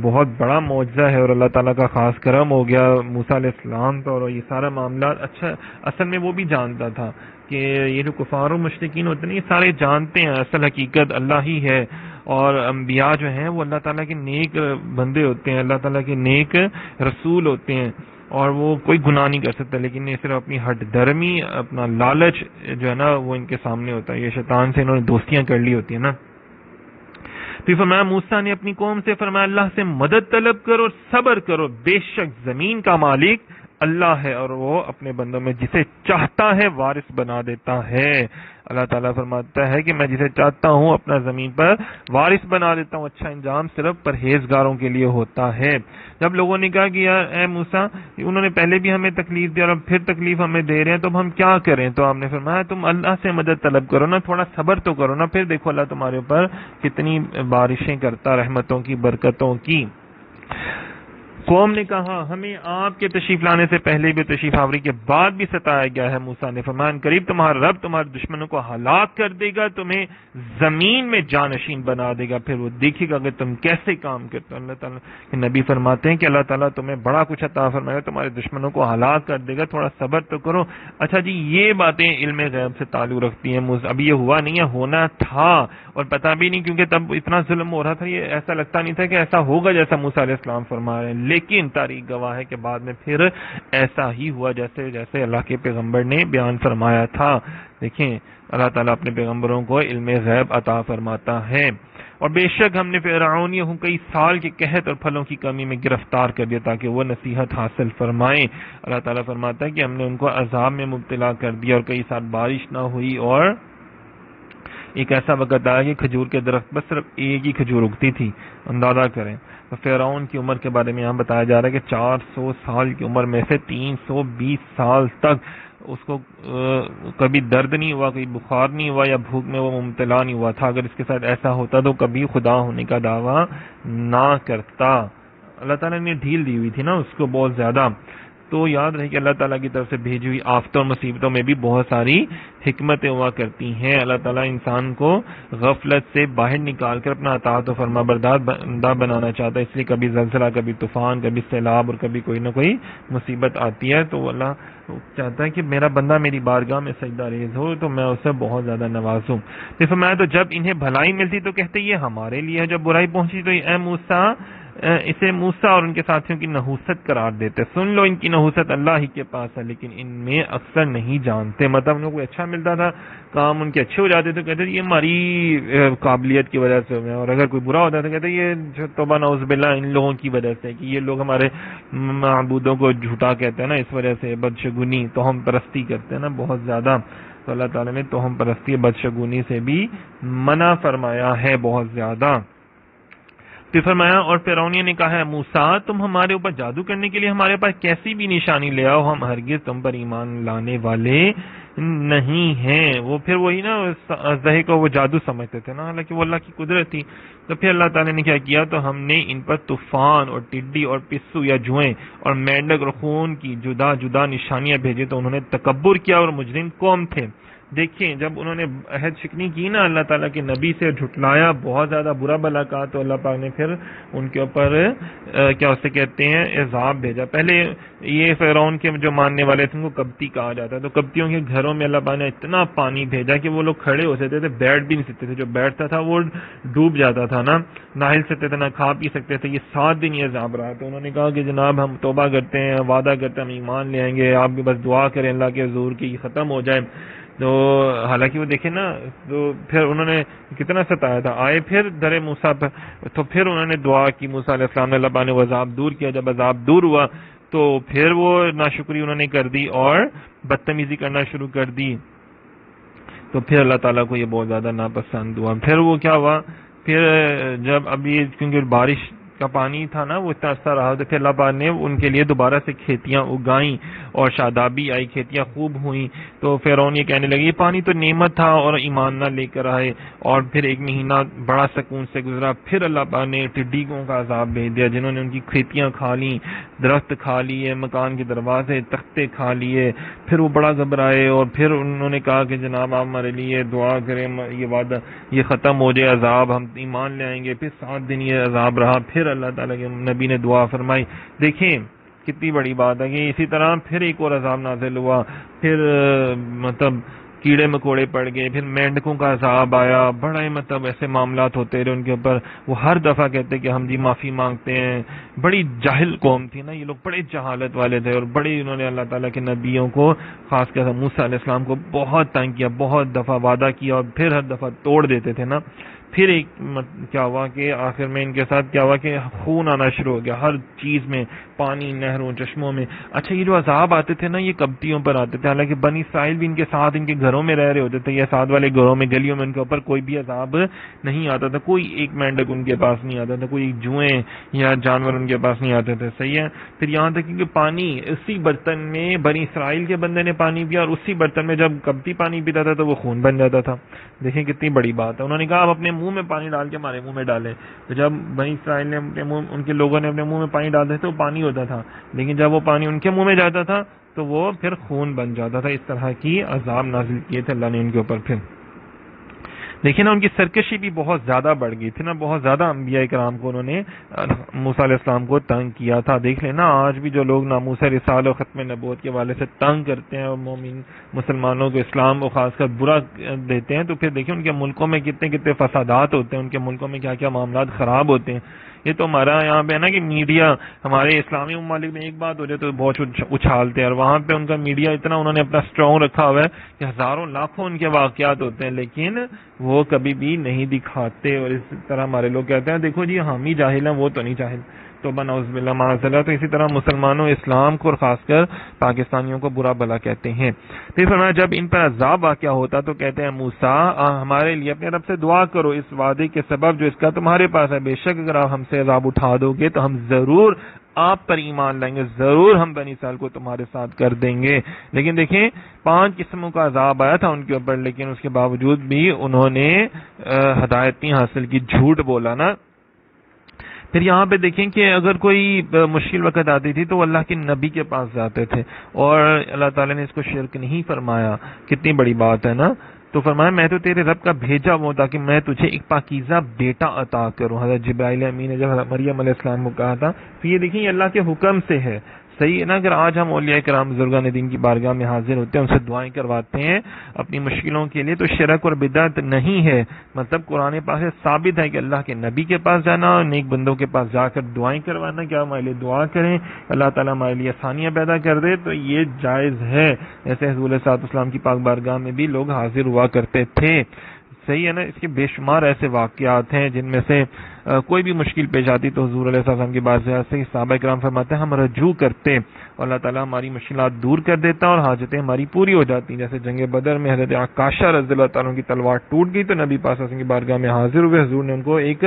بہت بڑا معجزہ ہے اور اللہ تعالیٰ کا خاص کرم ہو گیا موسیٰ علیہ السلام پر. اور یہ سارا معاملات اچھا اصل میں وہ بھی جانتا تھا کہ یہ جو کفار و مشرکین ہوتے ہیں یہ سارے جانتے ہیں اصل حقیقت اللہ ہی ہے، اور انبیاء جو ہیں وہ اللہ تعالیٰ کے نیک بندے ہوتے ہیں، اللہ تعالیٰ کے نیک رسول ہوتے ہیں، اور وہ کوئی گناہ نہیں کر سکتا. لیکن یہ صرف اپنی ہٹ درمی، اپنا لالچ جو ہے نا وہ ان کے سامنے ہوتا ہے. یہ شیطان سے انہوں نے دوستیاں کر لی ہوتی ہیں نا. پھر فرمایا موسیٰ نے اپنی قوم سے فرمایا اللہ سے مدد طلب کرو اور صبر کرو، بے شک زمین کا مالک اللہ ہے اور وہ اپنے بندوں میں جسے چاہتا ہے وارث بنا دیتا ہے. اللہ تعالیٰ فرماتا ہے کہ میں جسے چاہتا ہوں اپنا زمین پر وارث بنا دیتا ہوں. اچھا انجام صرف پرہیزگاروں کے لیے ہوتا ہے. جب لوگوں نے کہا کہ یار اے موسیٰ انہوں نے پہلے بھی ہمیں تکلیف دی اور اب پھر تکلیف ہمیں دے رہے ہیں تو اب ہم کیا کریں، تو آپ نے فرمایا تم اللہ سے مدد طلب کرو نا، تھوڑا صبر تو کرو نا، پھر دیکھو اللہ تمہارے اوپر کتنی بارشیں کرتا رحمتوں کی برکتوں کی. قوم نے کہا ہمیں آپ کے تشریف لانے سے پہلے بھی تشریف آوری کے بعد بھی ستایا گیا ہے. موسیٰ نے فرمایا قریب تمہارا رب تمہارے دشمنوں کو ہلاک کر دے گا، تمہیں زمین میں جانشین بنا دے گا، پھر وہ دیکھے گا کہ تم کیسے کام کرتے ہو. اللہ تعالیٰ کے نبی فرماتے ہیں کہ اللہ تعالیٰ تمہیں بڑا کچھ عطا فرمائے گا، تمہارے دشمنوں کو ہلاک کر دے گا، تھوڑا صبر تو کرو. اچھا جی یہ باتیں علم غیب سے تعلق رکھتی ہیں. ابھی یہ ہوا نہیں ہے، ہونا تھا اور پتہ بھی نہیں، کیونکہ تب اتنا ظلم ہو رہا تھا، یہ ایسا لگتا نہیں تھا کہ ایسا ہوگا جیسا موسیٰ علیہ السلام فرما رہے ہیں. لیکن تاریخ گواہ ہے کہ بعد میں پھر ایسا ہی ہوا جیسے جیسے اللہ کے پیغمبر نے بیان فرمایا تھا. دیکھیں اللہ تعالیٰ اپنے پیغمبروں کو علم غیب عطا فرماتا ہے. اور بے شک ہم نے فرعونیوں کو کئی سال کے قحط اور پھلوں کی کمی میں گرفتار کر دیا تاکہ وہ نصیحت حاصل فرمائیں. اللہ تعالیٰ فرماتا ہے کہ ہم نے ان کو عذاب میں مبتلا کر دیا اور کئی سال بارش نہ ہوئی، اور ایک ایسا وقت آیا کہ کھجور کے درخت بس صرف ایک ہی کھجور اگتی تھی. اندازہ کریں. فرعون کی عمر کے بارے میں یہاں بتایا جا رہا ہے کہ 400 سال کی عمر میں سے 320 سال تک اس کو کبھی درد نہیں ہوا، کبھی بخار نہیں ہوا، یا بھوک میں وہ مبتلا نہیں ہوا تھا. اگر اس کے ساتھ ایسا ہوتا تو کبھی خدا ہونے کا دعویٰ نہ کرتا. اللہ تعالیٰ نے ڈھیل دی ہوئی تھی نا اس کو بہت زیادہ. تو یاد رہے کہ اللہ تعالیٰ کی طرف سے بھیجی ہوئی آفتوں اور مصیبتوں میں بھی بہت ساری حکمتیں ہوا کرتی ہیں. اللہ تعالیٰ انسان کو غفلت سے باہر نکال کر اپنا اطاعت و فرما بردار بندہ بنانا چاہتا ہے. اس لیے کبھی زلزلہ، کبھی طوفان، کبھی سیلاب اور کبھی کوئی نہ کوئی مصیبت آتی ہے. تو اللہ چاہتا ہے کہ میرا بندہ میری بارگاہ میں سجدہ ریز ہو تو میں اسے بہت زیادہ نوازوں. پھر فرمایا تو جب انہیں بھلائی ملتی تو کہتے یہ ہمارے لیے ہے، جب برائی پہنچی تو اے موسیٰ اسے موسیٰ اور ان کے ساتھیوں کی نحوست قرار دیتے. سن لو ان کی نحوست اللہ ہی کے پاس ہے لیکن ان میں اکثر نہیں جانتے. مطلب ان کو اچھا ملتا تھا، کام ان کے اچھے ہو جاتے تو کہتے یہ ہماری قابلیت کی وجہ سے، اور اگر کوئی برا ہوتا تو کہتے یہ توبہ نعوذ باللہ ان لوگوں کی وجہ سے کہ یہ لوگ ہمارے معبودوں کو جھوٹا کہتے ہیں نا، اس وجہ سے بدشگونی توہم پرستی کرتے ہیں نا بہت زیادہ. تو اللہ تعالیٰ نے توہم پرستی بدشگونی سے بھی منع فرمایا ہے بہت زیادہ. پھر فرمایا اور فرعونیوں نے کہا ہے موسیٰ تم ہمارے اوپر جادو کرنے کے لیے ہمارے پاس کیسی بھی نشانی لے آؤ، ہم ہرگز تم پر ایمان لانے والے نہیں ہیں. وہ پھر وہی نا ظاہر کو وہ جادو سمجھتے تھے نا، حالانکہ وہ اللہ کی قدرت تھی. تو پھر اللہ تعالیٰ نے کیا کیا، تو ہم نے ان پر طوفان اور ٹڈی اور پسو یا جوئیں اور مینڈک اور خون کی جدا جدا نشانیاں بھیجی تو انہوں نے تکبر کیا اور مجرم قوم تھے. دیکھیں جب انہوں نے عہد شکنی کی نا اللہ تعالیٰ کے نبی سے، جھٹلایا، بہت زیادہ برا بھلا کہا، تو اللہ پاک نے پھر ان کے اوپر کیا اسے کہتے ہیں عذاب بھیجا. پہلے یہ فرعون کے جو ماننے والے تھے ان کو قبطی کہا جاتا ہے، تو قبطیوں کے گھروں میں اللہ پاک نے اتنا پانی بھیجا کہ وہ لوگ کھڑے ہو سکتے تھے، بیٹھ بھی نہیں سکتے تھے، جو بیٹھتا تھا وہ ڈوب جاتا تھا نا، نہ ہل سکتے تھے، نہ کھا پی سکتے تھے. یہ 7 دن یہ عذاب رہا. تو انہوں نے کہا کہ جناب ہم توبہ کرتے ہیں، وعدہ کرتے ہیں، ہم ایمان لے آئیں گے، آپ بھی بس دعا کریں اللہ کے حضور کی یہ ختم ہو جائے. تو حالانکہ وہ دیکھیں نا، تو پھر انہوں نے کتنا ستایا تھا. آئے پھر در موسیٰ پر، تو پھر انہوں نے دعا کی موسیٰ علیہ السلام نے، اللہ پاک نے وہ عذاب دور کیا. جب عذاب دور ہوا تو پھر وہ ناشکری انہوں نے کر دی اور بدتمیزی کرنا شروع کر دی. تو پھر اللہ تعالیٰ کو یہ بہت زیادہ ناپسند ہوا. پھر وہ کیا ہوا، پھر جب ابھی کیونکہ بارش کا پانی تھا نا وہ اتنا اچھا رہا، تو پھر اللہ پاک نے ان کے لیے دوبارہ سے کھیتیاں اگائیں اور شادابی آئی، کھیتیاں خوب ہوئیں. تو فرعون یہ کہنے لگے یہ پانی تو نعمت تھا اور ایمان نہ لے کر آئے. اور پھر 1 مہینہ بڑا سکون سے گزرا. پھر اللہ پاک نے ٹڈیوں کا عذاب بھیج دیا جنہوں نے ان کی کھیتیاں کھا لیں، درخت کھا لیے، مکان کے دروازے تختے کھا لیے. پھر وہ بڑا گھبرائے اور پھر انہوں نے کہا کہ جناب آپ ہمارے لیے دعا کریں، یہ وعدہ یہ ختم ہو جائے عذاب، ہم ایمان لے آئیں گے. پھر 7 دن یہ عذاب رہا. پھر اللہ تعالیٰ کے نبی نے دعا فرمائی. دیکھیں کتنی بڑی بات ہے کہ اسی طرح پھر ایک اور عذاب نازل ہوا. پھر مطلب کیڑے مکوڑے پڑ گئے، پھر مینڈکوں کا عذاب آیا. بڑا ہی مطلب ایسے معاملات ہوتے رہے ان کے اوپر. وہ ہر دفعہ کہتے کہ ہم جی معافی مانگتے ہیں. بڑی جاہل قوم تھی نا یہ لوگ، بڑے جہالت والے تھے، اور بڑے انہوں نے اللہ تعالیٰ کے نبیوں کو، خاص کر موسیٰ علیہ السلام کو بہت تنگ کیا، بہت دفعہ وعدہ کیا اور پھر ہر دفعہ توڑ دیتے تھے نا. پھر ایک کیا ہوا کہ آخر میں ان کے ساتھ کیا ہوا کہ خون آنا شروع ہو گیا ہر چیز میں، پانی، نہروں، چشموں میں. اچھا یہ جو عذاب آتے تھے نا یہ قبطیوں پر آتے تھے، حالانکہ بنی اسرائیل بھی ان کے ساتھ ان کے گھروں میں رہ رہے ہوتے تھے، یا ساتھ والے گھروں میں گلیوں میں ان کے اوپر کوئی بھی عذاب نہیں آتا تھا. کوئی ایک مینڈک ان کے پاس نہیں آتا تھا، کوئی جوئیں یا جانور ان کے پاس نہیں آتے تھے. صحیح ہے. پھر یہاں تک کہ پانی اسی برتن میں بنی اسرائیل کے بندے نے پانی پیا، اور اسی برتن میں جب قبطی پانی پیتا تھا تو وہ خون بن جاتا تھا. دیکھیں کتنی بڑی بات ہے. انہوں نے کہا آپ اپنے منہ میں پانی ڈال کے ہمارے منہ میں ڈالیں. تو جب بنی اسرائیل نے اپنے منہ، ان کے لوگوں نے اپنے منہ میں پانی ڈالتے تھے وہ پانی ہوتا تھا، لیکن جب وہ پانی ان کے منہ میں جاتا تھا تو وہ پھر خون بن جاتا تھا. اس طرح کی عذاب نازل کیے تھے اللہ نے ان کے اوپر. پھر دیکھیں نا ان کی سرکشی بھی بہت زیادہ بڑھ گئی تھی نا، بہت زیادہ انبیاء کرام کو انہوں نے، موسیٰ علیہ السلام کو تنگ کیا تھا. دیکھ لینا آج بھی جو لوگ ناموس رسالہ اور ختم نبوت کے والے سے تنگ کرتے ہیں اور مومن مسلمانوں کو، اسلام کو خاص کر برا دیتے ہیں، تو پھر دیکھیں ان کے ملکوں میں کتنے کتنے فسادات ہوتے ہیں، ان کے ملکوں میں کیا کیا معاملات خراب ہوتے ہیں. یہ تو ہمارا یہاں پہ ہے نا کہ میڈیا، ہمارے اسلامی ممالک میں ایک بات ہو جائے تو بہت اچھالتے ہیں، اور وہاں پہ ان کا میڈیا اتنا انہوں نے اپنا اسٹرانگ رکھا ہوا ہے کہ ہزاروں لاکھوں ان کے واقعات ہوتے ہیں، لیکن وہ کبھی بھی نہیں دکھاتے. اور اس طرح ہمارے لوگ کہتے ہیں دیکھو جی ہم ہی جاہل ہیں، وہ تو نہیں جاہل. تو نعوذ باللہ معاذ اللہ. تو اسی طرح مسلمانوں، اسلام کو اور خاص کر پاکستانیوں کو برا بھلا کہتے ہیں. پھر فرمایا جب ان پر عذاب واقع ہوتا تو کہتے ہیں موسیٰ ہمارے لیے اپنے رب سے دعا کرو اس وعدے کے سبب جو اس کا تمہارے پاس ہے، بے شک اگر آپ ہم سے عذاب اٹھا دو گے تو ہم ضرور آپ پر ایمان لائیں گے، ضرور ہم بنی اسرائیل کو تمہارے ساتھ کر دیں گے. لیکن دیکھیں 5 قسموں کا عذاب آیا تھا ان کے اوپر، لیکن اس کے باوجود بھی انہوں نے ہدایت نہیں حاصل کی، جھوٹ بولا نا. پھر یہاں پہ دیکھیں کہ اگر کوئی مشکل وقت آتی تھی تو وہ اللہ کے نبی کے پاس جاتے تھے، اور اللہ تعالیٰ نے اس کو شرک نہیں فرمایا. کتنی بڑی بات ہے نا. تو فرمایا میں تو تیرے رب کا بھیجا ہوں تاکہ میں تجھے ایک پاکیزہ بیٹا عطا کروں. حضرت جبرائیل امین نے جب مریم علیہ السلام کو کہا تھا تو یہ دیکھیں یہ اللہ کے حکم سے ہے. صحیح ہے نا. اگر آج ہم اولیاء کرام بزرگان دین کی بارگاہ میں حاضر ہوتے ہیں، ان سے دعائیں کرواتے ہیں اپنی مشکلوں کے لیے، تو شرک اور بدعت نہیں ہے. مطلب قرآن پاک سے ثابت ہے کہ اللہ کے نبی کے پاس جانا اور نیک بندوں کے پاس جا کر دعائیں کروانا، کیا ہمارے لیے دعا کریں اللہ تعالیٰ ہمارے لیے آسانیاں پیدا کر دے، تو یہ جائز ہے. ایسے حضور علیہ السلام کی پاک بارگاہ میں بھی لوگ حاضر ہوا کرتے تھے. صحیح ہے نا. اس کے بے شمار ایسے واقعات ہیں جن میں سے کوئی بھی مشکل پیش آتی تو حضور علیہ السلام کی بات سے صحابہ کرام فرماتے ہیں ہم رجوع کرتے اور اللہ تعالیٰ ہماری مشکلات دور کر دیتا اور حاجتیں ہماری پوری ہو جاتی. جیسے جنگ بدر میں حضرت عکاشہ رضی اللہ تعالیٰ کی تلوار ٹوٹ گئی تو نبی پاک صلی اللہ علیہ وسلم کی بارگاہ میں حاضر ہوئے، حضور نے ان کو ایک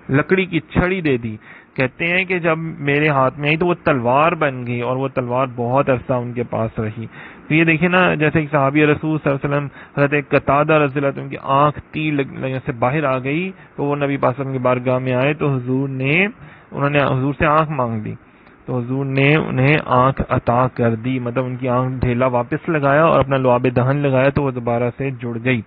لکڑی کی چھڑی دے دی. کہتے ہیں کہ جب میرے ہاتھ میں آئی تو وہ تلوار بن گئی اور وہ تلوار بہت عرصہ ان کے پاس رہی. تو یہ دیکھیں نا جیسے ایک صحابی رسول صلی اللہ علیہ وسلم حضرت قتادہ رضی اللہ عنہ کی آنکھ تیر لگنے سے باہر آ گئی تو وہ نبی پاک صلی اللہ علیہ وسلم کی بارگاہ میں آئے تو انہوں نے حضور سے آنکھ مانگ لی. تو حضور نے انہیں آنکھ عطا کر دی، مطلب ان کی آنکھ ڈھیلا واپس لگایا اور اپنا لعاب دہن لگایا تو وہ دوبارہ سے جڑ گئی۔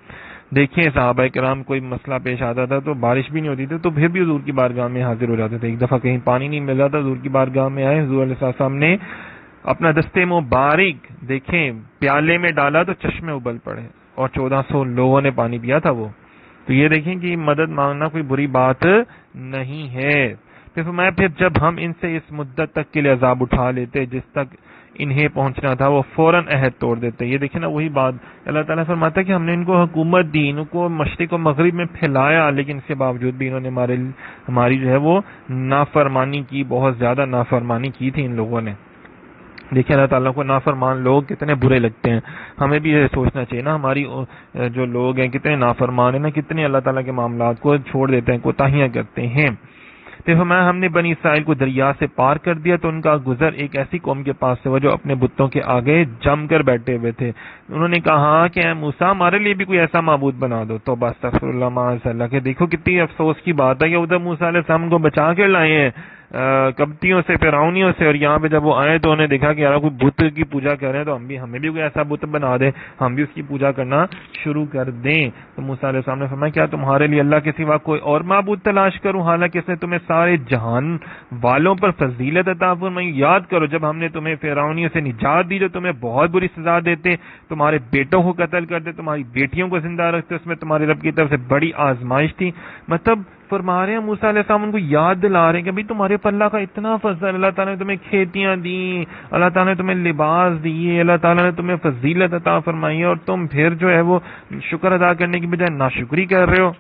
دیکھیں صحابہ کرام کوئی مسئلہ پیش آتا تھا تو بارش بھی نہیں ہوتی تھی تو پھر بھی حضور کی بارگاہ میں حاضر ہو جاتے تھے۔ ایک دفعہ کہیں پانی نہیں مل رہا تھا، حضور کی بارگاہ میں آئے، حضور علیہ السلام نے اپنا دستے مبارک دیکھیں پیالے میں ڈالا تو چشمے ابل پڑے اور 1400 لوگوں نے پانی پیا تھا وہ۔ تو یہ دیکھیں کہ مدد مانگنا کوئی بری بات نہیں ہے۔ پھر جب ہم ان سے اس مدت تک کے لیے عذاب اٹھا لیتے جس تک انہیں پہنچنا تھا، وہ فوراً عہد توڑ دیتے۔ یہ دیکھیں نا وہی بات اللہ تعالیٰ فرماتا ہے کہ ہم نے ان کو حکومت دی، ان کو مشرق و مغرب میں پھیلایا، لیکن اس کے باوجود بھی انہوں نے ہماری جو ہے وہ نافرمانی کی، بہت زیادہ نافرمانی کی تھی ان لوگوں نے۔ دیکھیں اللہ تعالیٰ کو نافرمان لوگ کتنے برے لگتے ہیں، ہمیں بھی یہ سوچنا چاہیے نا ہماری جو لوگ ہیں کتنے نافرمان ہیں نا، کتنے اللہ تعالیٰ کے معاملات کو چھوڑ دیتے ہیں، کوتاہیاں کرتے ہیں۔ پھر فرمایا ہم نے بنی اسرائیل کو دریا سے پار کر دیا تو ان کا گزر ایک ایسی قوم کے پاس سے ہوا جو اپنے بتوں کے آگے جم کر بیٹھے ہوئے تھے۔ انہوں نے کہا کہ اے موسیٰ ہمارے لیے بھی کوئی ایسا معبود بنا دو۔ تو استغفر اللہ معاذ اللہ، کہ دیکھو کتنی افسوس کی بات ہے کہ ادھر موسیٰ علیہ السلام کو بچا کے لائے ہیں کبتیوں سے، فرعونیوں سے، اور یہاں پہ جب وہ آئے تو انہیں دیکھا کہ یار کوئی بت کی پوجا کر رہے ہیں تو ہمیں بھی کوئی ایسا بت بنا دیں، ہم بھی اس کی پوجا کرنا شروع کر دیں۔ تو موسیٰ علیہ السلام نے فرمایا کیا تمہارے لیے اللہ کے سوا کوئی اور معبود تلاش کروں، حالانکہ اس نے تمہیں سارے جہان والوں پر فضیلت عطا فرمائی۔ یاد کرو جب ہم نے تمہیں فرعونیوں سے نجات دی جو تمہیں بہت بری سزا دیتے، تمہارے بیٹوں کو قتل کرتے، تمہاری بیٹیوں کو زندہ رکھتے، اس میں تمہارے رب کی طرف سے بڑی آزمائش تھی۔ مطلب فرما رہے ہیں موسیٰ علیہ السلام ان کو یاد دلا رہے ہیں کہ بھئی تمہارے پر اللہ کا اتنا فضل، اللہ تعالیٰ نے تمہیں کھیتیاں دیں، اللہ تعالیٰ نے تمہیں لباس دیے، اللہ تعالیٰ نے تمہیں فضیلت عطا فرمائی، اور تم پھر جو ہے وہ شکر ادا کرنے کی بجائے ناشکری کر رہے ہو۔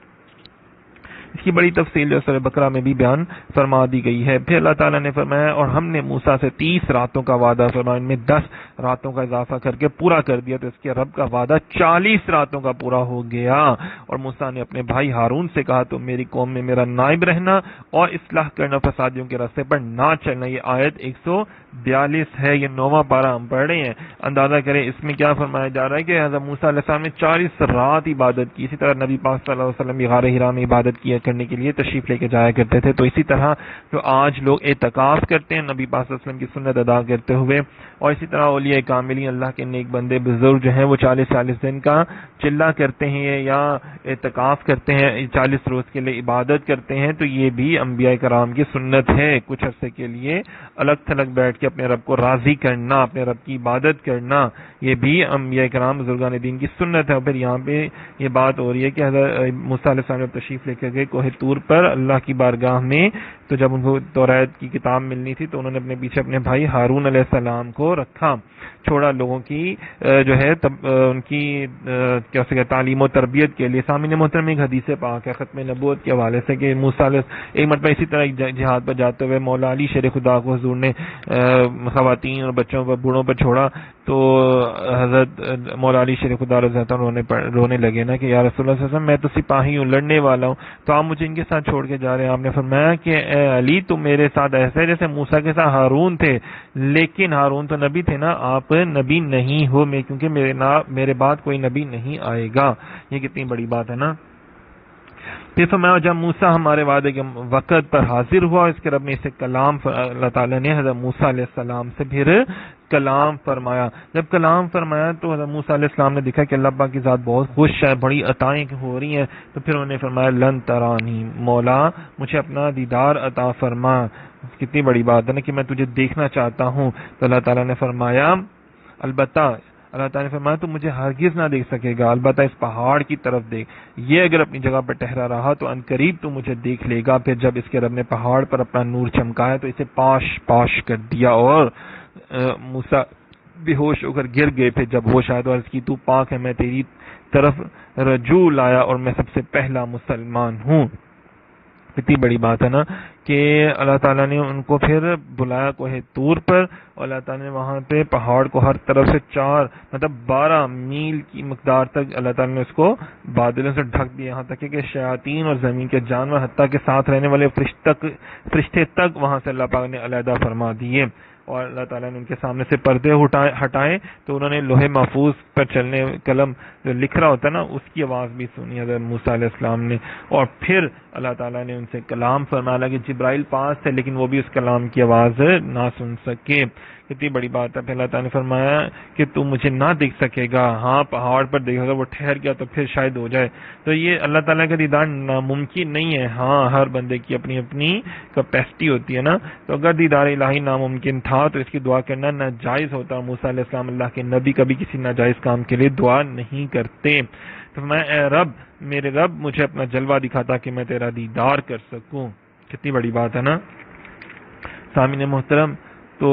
اس کی بڑی تفصیل جو سورہ بقرہ میں بھی بیان فرما دی گئی ہے۔ پھر اللہ تعالیٰ نے فرمایا اور ہم نے موسیٰ سے 30 راتوں کا وعدہ فرمایا، ان میں 10 راتوں کا اضافہ کر کے پورا کر دیا تو اس کے رب کا وعدہ 40 راتوں کا پورا ہو گیا۔ اور موسیٰ نے اپنے بھائی ہارون سے کہا تم میری قوم میں میرا نائب رہنا اور اصلاح کرنا، فسادیوں کے راستے پر نہ چلنا۔ یہ آیت 142 ہے، یہ 9واں پارہ ہم پڑھ رہے ہیں۔ اندازہ کریں اس میں کیا فرمایا جا رہا ہے کہ حضرت موسیٰ علیہ السلام نے 40 رات عبادت کی۔ اسی طرح نبی پاک صلی اللہ علیہ وسلم بھی غار حرا میں عبادت کیا کرنے کے لیے تشریف لے کے جایا کرتے تھے۔ تو اسی طرح جو آج لوگ اعتکاف کرتے ہیں نبی پاک صلی اللہ علیہ وسلم کی سنت ادا کرتے ہوئے، اور اسی طرح اولیاء کاملین اللہ کے نیک بندے بزرگ جو ہیں وہ 40 دن کا چلہ کرتے ہیں یا اعتکاف کرتے ہیں، 40 روز کے لیے عبادت کرتے ہیں، تو یہ بھی انبیاء کرام کی سنت ہے۔ کچھ عرصے کے لیے الگ تھلگ بیٹھ کے اپنے رب کو راضی کرنا، اپنے رب کی عبادت کرنا، یہ بھی انبیاء کرام بزرگان دین کی سنت ہے۔ اور پھر یہاں پہ یہ بات ہو رہی ہے کہ حضرت موسیٰ علیہ السلام جب تشریف لے کر گئے کوہ طور پر اللہ کی بارگاہ میں، تو جب ان کو توریت کی کتاب ملنی تھی تو انہوں نے اپنے پیچھے اپنے بھائی ہارون علیہ السلام کو رکھا، چھوڑا لوگوں کی جو ہے ان کی کیا تعلیم و تربیت کے لیے۔ سامعین محترم ایک حدیث پاک ہے ختم نبوت کے حوالے سے کہ موسیٰ علیہ ایک مرتبہ اسی طرح جہاد پر جاتے ہوئے مولا علی شیر خدا کو حضور نے خواتین اور بچوں پر بوڑھوں پر چھوڑا، تو حضرت مولا علی شیر خدا رضی اللہ عنہ رونے لگے نا کہ یا رسول اللہ صلی اللہ علیہ وسلم میں تو سپاہی ہوں، لڑنے والا ہوں، تو آپ مجھے ان کے ساتھ چھوڑ کے جا رہے ہیں۔ آپ نے فرمایا کہ اے علی تم میرے ساتھ ایسے جیسے موسیٰ کے ساتھ ہارون تھے، لیکن ہارون تو نبی تھے نا، آپ نبی نہیں ہو، میں کیونکہ میرے بعد کوئی نبی نہیں آئے گا۔ یہ کتنی بڑی بات ہے نا۔ پھر فرمایا جب موسیٰ ہمارے وعدے کے وقت پر حاضر ہوا، اس کے رب نے اسے کلام اللہ تعالیٰ نے حضرت موسیٰ علیہ السلام سے پھر کلام فرمایا۔ جب کلام فرمایا تو حضرت موسیٰ علیہ السلام نے دیکھا کہ اللہ پاک کی ذات بہت خوش ہے، بڑی عطائیں ہو رہی ہیں، تو پھر انہوں نے فرمایا لن ترانی، مولا مجھے اپنا دیدار عطا فرما۔ کتنی بڑی بات ہے نا کہ میں تجھے دیکھنا چاہتا ہوں۔ تو اللہ تعالیٰ نے فرمایا البتہ اللہ تعالیٰ نے فرمایا تو مجھے ہرگز نہ دیکھ سکے گا، البتہ اس پہاڑ کی طرف دیکھ، یہ اگر اپنی جگہ پر ٹھہرا رہا تو عنقریب تو مجھے دیکھ لے گا۔ پھر جب اس کے رب نے پہاڑ پر اپنا نور چمکایا تو اسے پاش کر دیا اور موسیٰ بے ہوش ہو کر گر گئے۔ پھر جب ہوش آیا تو عرض کی تو پاک ہے، میں تیری طرف رجوع لایا اور میں سب سے پہلا مسلمان ہوں۔ اتنی بڑی بات ہے نا کہ اللہ تعالیٰ نے ان کو پھر بلایا کوہ طور پر، اور اللہ تعالیٰ نے وہاں پہ پہاڑ کو ہر طرف سے 12 میل کی مقدار تک اللہ تعالیٰ نے اس کو بادلوں سے ڈھک دیا، یہاں تک کہ شیاطین اور زمین کے جانور حتیٰ کہ ساتھ رہنے والے فرشتے تک وہاں سے اللہ پاک نے علیحدہ فرما دیے۔ اور اللہ تعالیٰ نے ان کے سامنے سے پردے ہٹائے تو انہوں نے لوہے محفوظ پر چلنے قلم جو لکھ رہا ہوتا ہے نا اس کی آواز بھی سنی حضرت موسیٰ علیہ السلام نے. اور پھر اللہ تعالیٰ نے ان سے کلام فرمایا کہ جبرائیل پاس تھے لیکن وہ بھی اس کلام کی آواز نہ سن سکے. کتنی بڑی بات ہے. پھر اللہ تعالیٰ نے فرمایا کہ تو مجھے نہ دیکھ سکے گا, ہاں پہاڑ پر دیکھے گا, وہ ٹھہر گیا تو پھر شاید ہو جائے. تو یہ اللہ تعالیٰ کا دیدار ناممکن نہیں ہے. ہاں ہر بندے کی اپنی اپنی کیپیسٹی ہوتی ہے نا. تو اگر دیدار الہی ناممکن تھا تو اس کی دعا کرنا ناجائز ہوتا. موسیٰ علیہ السلام اللہ کے نبی کبھی کسی ناجائز کام کے لیے دعا نہیں کرتے. تو میں اے رب, میرے رب مجھے اپنا جلوہ دکھا تاکہ میں تیرا دیدار کر سکوں. کتنی بڑی بات ہے نا سامعین محترم. تو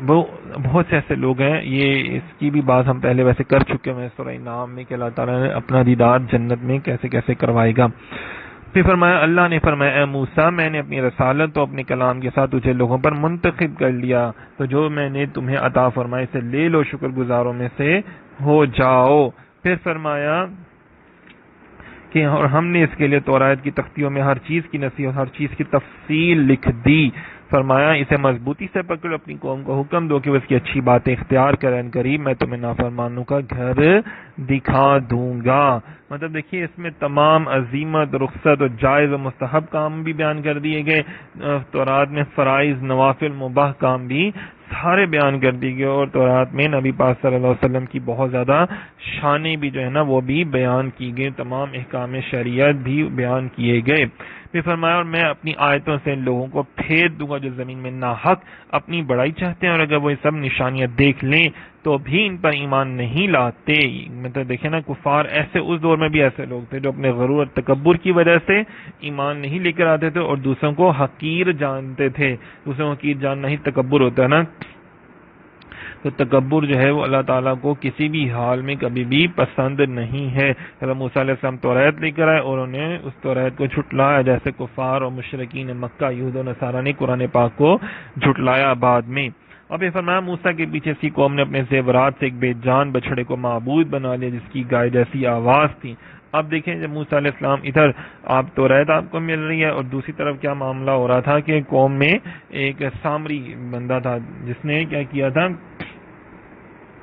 بہت سے ایسے لوگ ہیں, یہ اس کی بھی بات ہم پہلے ویسے کر چکے ہیں سورہ نام میں کہ اللہ تعالیٰ نے اپنا دیدار جنت میں کیسے کیسے کروائے گا. پھر فرمایا, اللہ نے فرمایا اے موسیٰ میں نے اپنی رسالت تو اپنے کلام کے ساتھ تجھے لوگوں پر منتخب کر لیا, تو جو میں نے تمہیں عطا فرمایا اسے لے لو, شکر گزاروں میں سے ہو جاؤ. پھر فرمایا کہ اور ہم نے اس کے لیے تورات کی تختیوں میں ہر چیز کی نصیحت, ہر چیز کی تفصیل لکھ دی. فرمایا اسے مضبوطی سے پکڑو, اپنی قوم کو حکم دو کہ وہ اس کی اچھی باتیں اختیار کریں, قریب میں تمہیں نافرمانوں کا گھر دکھا دوں گا. مطلب دیکھیے اس میں تمام عزیمت, رخصت اور جائز و مستحب کام بھی بیان کر دیے گئے. تورات میں فرائض, نوافل, مباح کام بھی سارے بیان کر دی گئے. اور تورات میں نبی پاک صلی اللہ علیہ وسلم کی بہت زیادہ شانیں بھی جو ہے نا وہ بھی بیان کی گئی, تمام احکام شریعت بھی بیان کیے گئے. پھر فرمایا اور میں اپنی آیتوں سے لوگوں کو پھیر دوں گا جو زمین میں ناحق اپنی بڑائی چاہتے ہیں, اور اگر وہ یہ سب نشانیاں دیکھ لیں تو بھی ان پر ایمان نہیں لاتے. مطلب دیکھیں نا کفار ایسے, اس دور میں بھی ایسے لوگ تھے جو اپنے غرور اور تکبر کی وجہ سے ایمان نہیں لے کر آتے تھے اور دوسروں کو حقیر جانتے تھے. دوسروں کو حقیر جاننا ہی تکبر ہوتا ہے نا. تو تکبر جو ہے وہ اللہ تعالیٰ کو کسی بھی حال میں کبھی بھی پسند نہیں ہے. حضرت موسیٰ علیہ السلام تورات لے کر آئے اور انہوں نے اس تورات کو جھٹلایا, جیسے کفار اور مشرکین مکہ, یہود و نصارہ نے قرآن پاک کو جھٹلایا بعد میں. اب یہ فرمایا موسیٰ کے پیچھے اس کی قوم نے اپنے زیورات سے ایک بے جان بچڑے کو معبود بنا لیا جس کی گائے جیسی آواز تھی. اب دیکھیں جب موسیٰ علیہ السلام ادھر آپ تورات آپ کو مل رہی ہے اور دوسری طرف کیا معاملہ ہو رہا تھا کہ قوم میں ایک سامری بندہ تھا جس نے کیا کیا تھا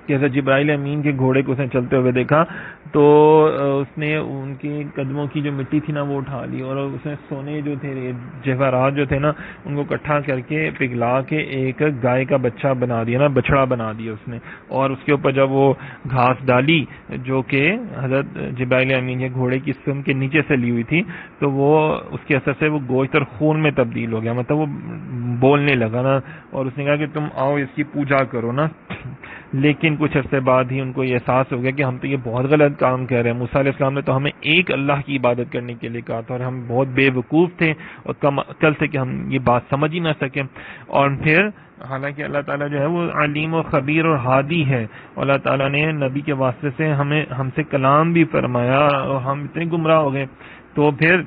کہ حضرت جبرائیل امین کے گھوڑے کو اس نے چلتے ہوئے دیکھا تو اس نے ان کے قدموں کی جو مٹی تھی نا وہ اٹھا لی اور اس نے سونے جو تھے جواہرات جو تھے نا ان کو اکٹھا کر کے پگھلا کے ایک گائے کا بچہ بنا دیا نا, بچڑا بنا دیا اس نے. اور اس کے اوپر جب وہ گھاس ڈالی جو کہ حضرت جبرائیل امین کے گھوڑے کی سم کے نیچے سے لی ہوئی تھی تو وہ اس کے اثر سے وہ گوشت اور خون میں تبدیل ہو گیا, مطلب وہ بولنے لگا نا. اور اس نے کہا کہ تم آؤ اس کی پوجا کرو نا. لیکن کچھ عرصے بعد ہی ان کو یہ احساس ہو گیا کہ ہم تو یہ بہت غلط کام کر رہے ہیں. موسیٰ علیہ السلام نے تو ہمیں ایک اللہ کی عبادت کرنے کے لیے کہا تھا اور ہم بہت بے وقوف تھے اور کم عقل تھے کہ ہم یہ بات سمجھ ہی نہ سکیں. اور پھر حالانکہ اللہ تعالیٰ جو ہے وہ علیم و خبیر اور ہادی ہے, اور اللہ تعالیٰ نے نبی کے واسطے سے ہم سے کلام بھی فرمایا اور ہم اتنے گمراہ ہو گئے. تو پھر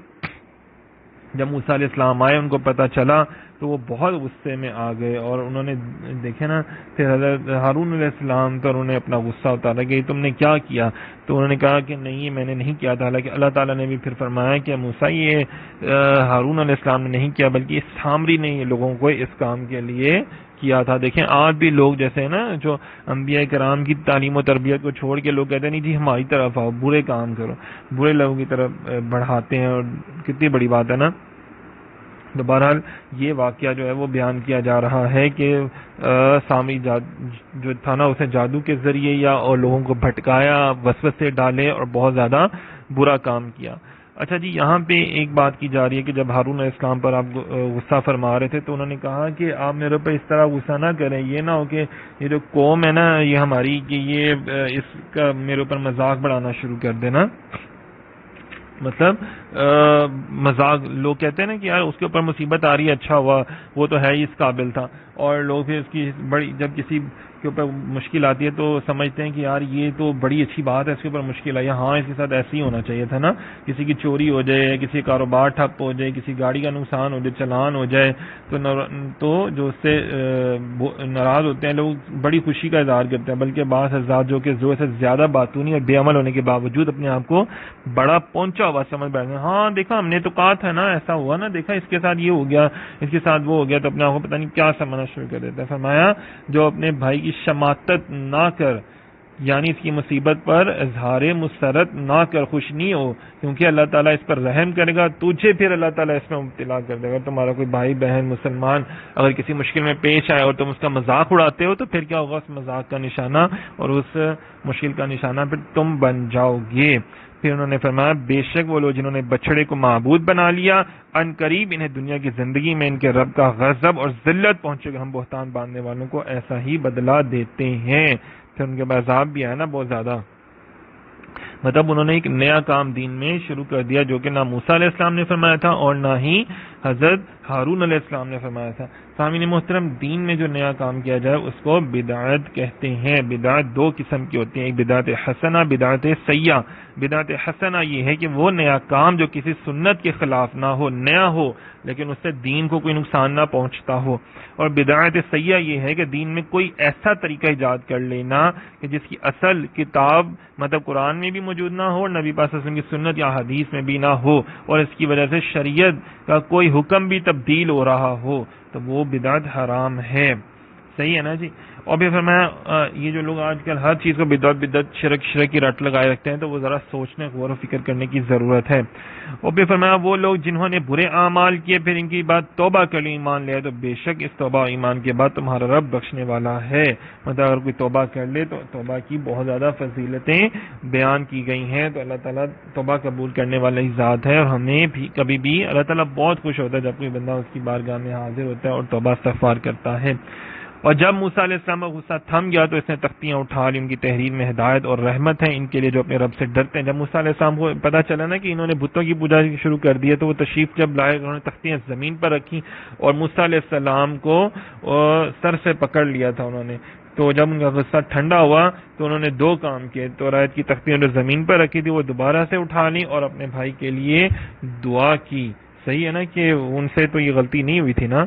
جب موسیٰ علیہ السلام آئے ان کو پتہ چلا تو وہ بہت غصے میں آ گئے اور انہوں نے دیکھے نا پھر حضرت ہارون علیہ السلام پر انہوں نے اپنا غصہ اتارا کہ تم نے کیا کیا. تو انہوں نے کہا کہ نہیں میں نے نہیں کیا تھا. حالانکہ اللہ تعالیٰ نے بھی پھر فرمایا کہ موسیٰ یہ ہارون علیہ السلام نے نہیں کیا بلکہ اس سامری نے یہ لوگوں کو اس کام کے لیے کیا تھا. دیکھیں آج بھی لوگ جیسے ہیں نا جو انبیاء کرام کی تعلیم و تربیت کو چھوڑ کے لوگ کہتے ہیں نہیں جی ہماری طرف آؤ, برے کام کرو, برے لوگوں کی طرف بڑھاتے ہیں. اور کتنی بڑی بات ہے نا. تو بہرحال یہ واقعہ جو ہے وہ بیان کیا جا رہا ہے کہ سامری جو تھا نا اسے جادو کے ذریعے یا اور لوگوں کو بھٹکایا, وسوسے ڈالے اور بہت زیادہ برا کام کیا. اچھا جی یہاں پہ ایک بات کی جا رہی ہے کہ جب ہارون علیہ السلام پر آپ غصہ فرما رہے تھے تو انہوں نے کہا کہ آپ میرے اوپر اس طرح غصہ نہ کریں, یہ نہ ہو کہ یہ جو قوم ہے نا یہ ہماری کہ یہ اس کا میرے اوپر مذاق بڑھانا شروع کر دینا. مطلب مذاق لوگ کہتے ہیں نا کہ یار اس کے اوپر مصیبت آ رہی ہے, اچھا ہوا وہ تو ہے ہی اس قابل تھا. اور لوگ پھر اس کی بڑی جب کسی کے اوپر مشکل آتی ہے تو سمجھتے ہیں کہ یار یہ تو بڑی اچھی بات ہے، اس کے اوپر مشکل آئی ہے، ہاں اس کے ساتھ ایسے ہی ہونا چاہیے تھا نا، کسی کی چوری ہو جائے، کسی کا کاروبار ٹھپ ہو جائے، کسی گاڑی کا نقصان ہو جائے، چلان ہو جائے تو جو اس سے ناراض ہوتے ہیں لوگ بڑی خوشی کا اظہار کرتے ہیں، بلکہ بعض حضرات جو کہ زور سے زیادہ باتونی اور بے عمل ہونے کے باوجود اپنے آپ کو بڑا پہنچا ہوا سمجھ بیٹھتے ہیں، ہاں دیکھا ہم نے تو کہا تھا نا، ایسا ہوا نا، دیکھا اس کے ساتھ یہ ہو گیا، اس کے ساتھ وہ ہو گیا، تو اپنے آپ کو پتہ نہیں کیا سمجھنا شروع کر دیتا ہے۔ فرمایا جو اپنے بھائی کی شماتت نہ کر، یعنی اس کی مصیبت پر اظہار مسرت نہ کر، خوش نہیں ہو، کیونکہ اللہ تعالیٰ اس پر رحم کرے گا، تجھے پھر اللہ تعالیٰ اس میں مبتلا کر دے گا۔ تمہارا کوئی بھائی بہن مسلمان اگر کسی مشکل میں پیش آئے اور تم اس کا مذاق اڑاتے ہو تو پھر کیا ہوگا، اس مذاق کا نشانہ اور اس مشکل کا نشانہ پھر تم بن جاؤ گے۔ پھر انہوں نے فرمایا بے شک وہ لوگ جنہوں نے بچڑے کو معبود بنا لیا، ان قریب انہیں دنیا کی زندگی میں ان کے رب کا غضب اور ذلت پہنچے گا، ہم بہتان باندھنے والوں کو ایسا ہی بدلہ دیتے ہیں۔ پھر ان کے بعد عذاب بھی آیا نا بہت زیادہ، مطلب انہوں نے ایک نیا کام دین میں شروع کر دیا جو کہ نہ موسیٰ علیہ السلام نے فرمایا تھا اور نہ ہی حضرت ہارون علیہ السلام نے فرمایا تھا۔ سامعین محترم، دین میں جو نیا کام کیا جائے اس کو بدعت کہتے ہیں۔ بدعت دو قسم کی ہوتی ہیں، ایک بدعت حسنہ، بدعت سیئہ۔ بدعت حسنہ یہ ہے کہ وہ نیا کام جو کسی سنت کے خلاف نہ ہو، نیا ہو لیکن اس سے دین کو کوئی نقصان نہ پہنچتا ہو، اور بدعت سیئہ یہ ہے کہ دین میں کوئی ایسا طریقہ ایجاد کر لینا کہ جس کی اصل کتاب مطلب قرآن میں بھی موجود نہ ہو اور نبی پاک صلی اللہ علیہ وسلم کی سنت یا حدیث میں بھی نہ ہو، اور اس کی وجہ سے شریعت کا کوئی حکم بھی تبدیل ہو رہا ہو، تو وہ بدعت حرام ہے۔ صحیح ہے نا جی۔ اور پھر فرمایا یہ جو لوگ آج کل ہر چیز کو بدعت شرک کی رٹ لگائے رکھتے ہیں تو وہ ذرا سوچنے، غور و فکر کرنے کی ضرورت ہے۔ اور پھر فرمایا وہ لوگ جنہوں نے برے اعمال کیے پھر ان کی بات توبہ کر لی، ایمان لے تو بے شک اس توبہ و ایمان کے بعد تمہارا رب بخشنے والا ہے۔ مطلب اگر کوئی توبہ کر لے تو توبہ کی بہت زیادہ فضیلتیں بیان کی گئی ہیں، تو اللہ تعالیٰ توبہ قبول کرنے والا ہی ذات ہے، اور ہمیں بھی کبھی بھی اللہ تعالیٰ بہت خوش ہوتا ہے جب کوئی بندہ اس کی بارگاہ میں حاضر ہوتا ہے اور توبہ استغفار کرتا ہے۔ اور جب موسیٰ علیہ السلام کا غصہ تھم گیا تو اس نے تختیاں اٹھا لی، ان کی تحریر میں ہدایت اور رحمت ہے ان کے لیے جو اپنے رب سے ڈرتے ہیں۔ جب موسیٰ علیہ السلام کو پتہ چلا نا کہ انہوں نے بتوں کی پوجا شروع کر دی ہے تو وہ تشریف جب لائے، انہوں نے تختیاں زمین پر رکھی اور موسیٰ علیہ السلام کو سر سے پکڑ لیا تھا انہوں نے۔ تو جب ان کا غصہ ٹھنڈا ہوا تو انہوں نے دو کام کیے، توراۃ کی تختیاں جو زمین پر رکھی تھی وہ دوبارہ سے اٹھا لی اور اپنے بھائی کے لیے دعا کی۔ صحیح ہے نا کہ ان سے تو یہ غلطی نہیں ہوئی تھی نا،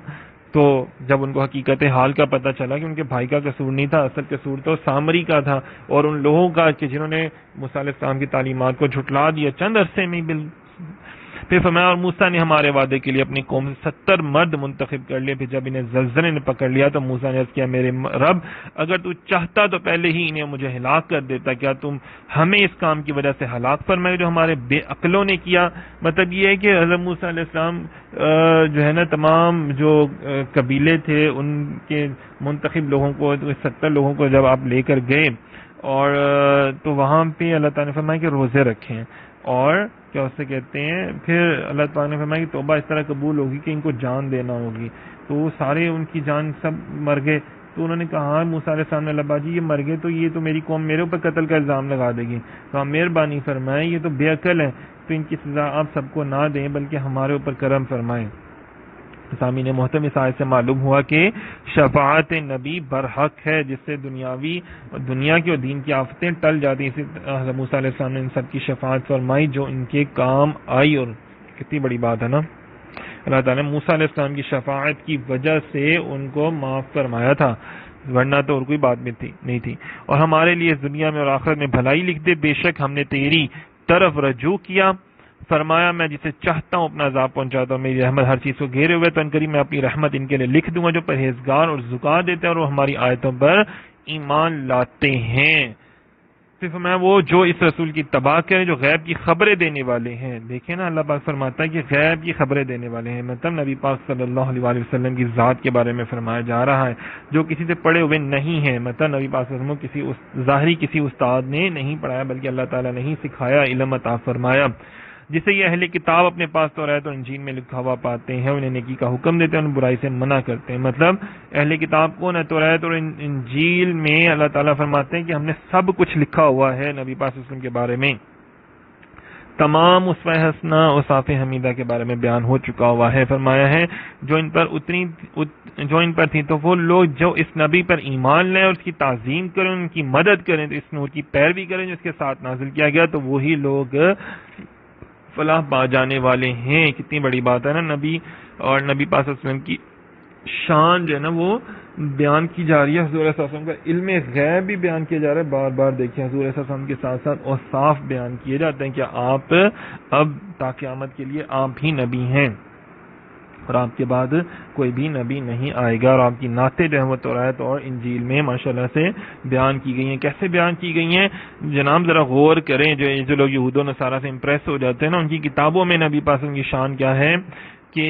تو جب ان کو حقیقت حال کا پتہ چلا کہ ان کے بھائی کا قصور نہیں تھا، اصل قصور تو سامری کا تھا اور ان لوگوں کا کہ جنہوں نے موسیٰ علیہ السلام کی تعلیمات کو جھٹلا دیا چند عرصے میں پھر فرمایا اور موسیٰ نے ہمارے وعدے کے لیے اپنی قوم سے 70 مرد منتخب کر لیے۔ پھر جب انہیں زلزلے نے پکڑ لیا تو موسیٰ نے عرض کیا میرے رب اگر تو چاہتا تو پہلے ہی انہیں مجھے ہلاک کر دیتا، کیا تم ہمیں اس کام کی وجہ سے ہلاک فرمائے جو ہمارے بے عقلوں نے کیا۔ مطلب یہ ہے کہ حضرت موسیٰ علیہ السلام جو ہے نا تمام جو قبیلے تھے ان کے منتخب لوگوں کو 70 لوگوں کو جب آپ لے کر گئے اور تو وہاں پہ اللہ تعالیٰ نے فرمایا کہ روزے رکھیں، اور کیا اسے کہتے ہیں پھر اللہ تعالیٰ نے فرمایا کہ توبہ اس طرح قبول ہوگی کہ ان کو جان دینا ہوگی، تو سارے ان کی جان سب مر گئے۔ تو انہوں نے کہا موسیٰ علیہ السلام نے اللہ باجی یہ مر گئے تو یہ تو میری قوم میرے اوپر قتل کا الزام لگا دے گی، تو آپ مہربانی فرمائیں یہ تو بے عقل ہے، تو ان کی سزا آپ سب کو نہ دیں بلکہ ہمارے اوپر کرم فرمائیں۔ سامعین محترم اس آیت سے معلوم ہوا کہ شفاعت نبی برحق ہے جس سے دنیا کی اور دین کی آفتیں ٹل جاتی ہیں۔ اسی حضرت موسیٰ علیہ السلام نے ان سب کی شفاعت فرمائی جو ان کے کام آئی، اور کتنی بڑی بات ہے نا، اللہ تعالیٰ نے موسیٰ علیہ السلام کی شفاعت کی وجہ سے ان کو معاف فرمایا تھا، ورنہ تو اور کوئی بات نہیں تھی۔ اور ہمارے لیے اس دنیا میں اور آخرت میں بھلائی لکھ دے، بے شک ہم نے تیری طرف رجوع کیا، فرمایا میں جسے چاہتا ہوں اپنا عذاب پہنچاتا ہوں، میری رحمت ہر چیز کو گھیرے ہوئے، تو ان قریب میں اپنی رحمت ان کے لیے لکھ دوں گا جو پرہیزگار اور زکا دیتے ہیں اور وہ ہماری آیتوں پر ایمان لاتے ہیں۔ پھر فرمایا وہ جو اس رسول کی تباہ کریں جو غیب کی خبریں دینے والے ہیں۔ دیکھیں نا اللہ پاک فرماتا ہے کہ غیب کی خبریں دینے والے ہیں، مطلب نبی پاک صلی اللہ علیہ وسلم کی ذات کے بارے میں فرمایا جا رہا ہے جو کسی سے پڑھے ہوئے نہیں ہیں، مطلب نبی پاک صلی اللہ علیہ وسلم کو ظاہری کسی استاد نے نہیں پڑھایا بلکہ اللہ تعالیٰ نے ہی سکھایا، علم عطا فرمایا، جسے یہ اہل کتاب اپنے پاس توراۃ اور انجیل میں لکھا ہوا پاتے ہیں، انہیں نیکی کا حکم دیتے ہیں، انہیں برائی سے منع کرتے ہیں۔ مطلب اہل کتاب کون ہے؟ توراۃ اور انجیل میں اللہ تعالیٰ فرماتے ہیں کہ ہم نے سب کچھ لکھا ہوا ہے نبی پاک صلی اللہ علیہ وسلم کے بارے میں، تمام اسوہ حسنہ اور صاف حمیدہ کے بارے میں بیان ہو چکا ہوا ہے. فرمایا ہے جو ان پر تھی تو وہ لوگ جو اس نبی پر ایمان لیں اور اس کی تعظیم کریں، ان کی مدد کریں، تو اس نور کی پیروی کریں جو اس کے ساتھ نازل کیا گیا، تو وہی لوگ فلاح پا جانے والے ہیں. کتنی بڑی بات ہے نا. نبی اور نبی پاک صلی اللہ علیہ وسلم کی شان جو ہے نا وہ بیان کی جا رہی ہے. حضور صلی اللہ علیہ وسلم کا علم غیب بھی بیان کیا جا رہا ہے. بار بار دیکھیں حضور صلی اللہ علیہ وسلم کے ساتھ ساتھ اور صاف بیان کیے جاتے ہیں کہ آپ اب تا قیامت کے لیے آپ ہی نبی ہیں اور آپ کے بعد کوئی بھی نبی نہیں آئے گا. اور آپ کی نعتیں جو ہیں وہ تورات اور انجیل میں ماشاءاللہ سے بیان کی گئی ہیں. کیسے بیان کی گئی ہیں جناب ذرا غور کریں. جو لوگ یہود و نصارہ سے امپریس ہو جاتے ہیں نا، ان کی کتابوں میں نبی پاک کی شان کیا ہے کہ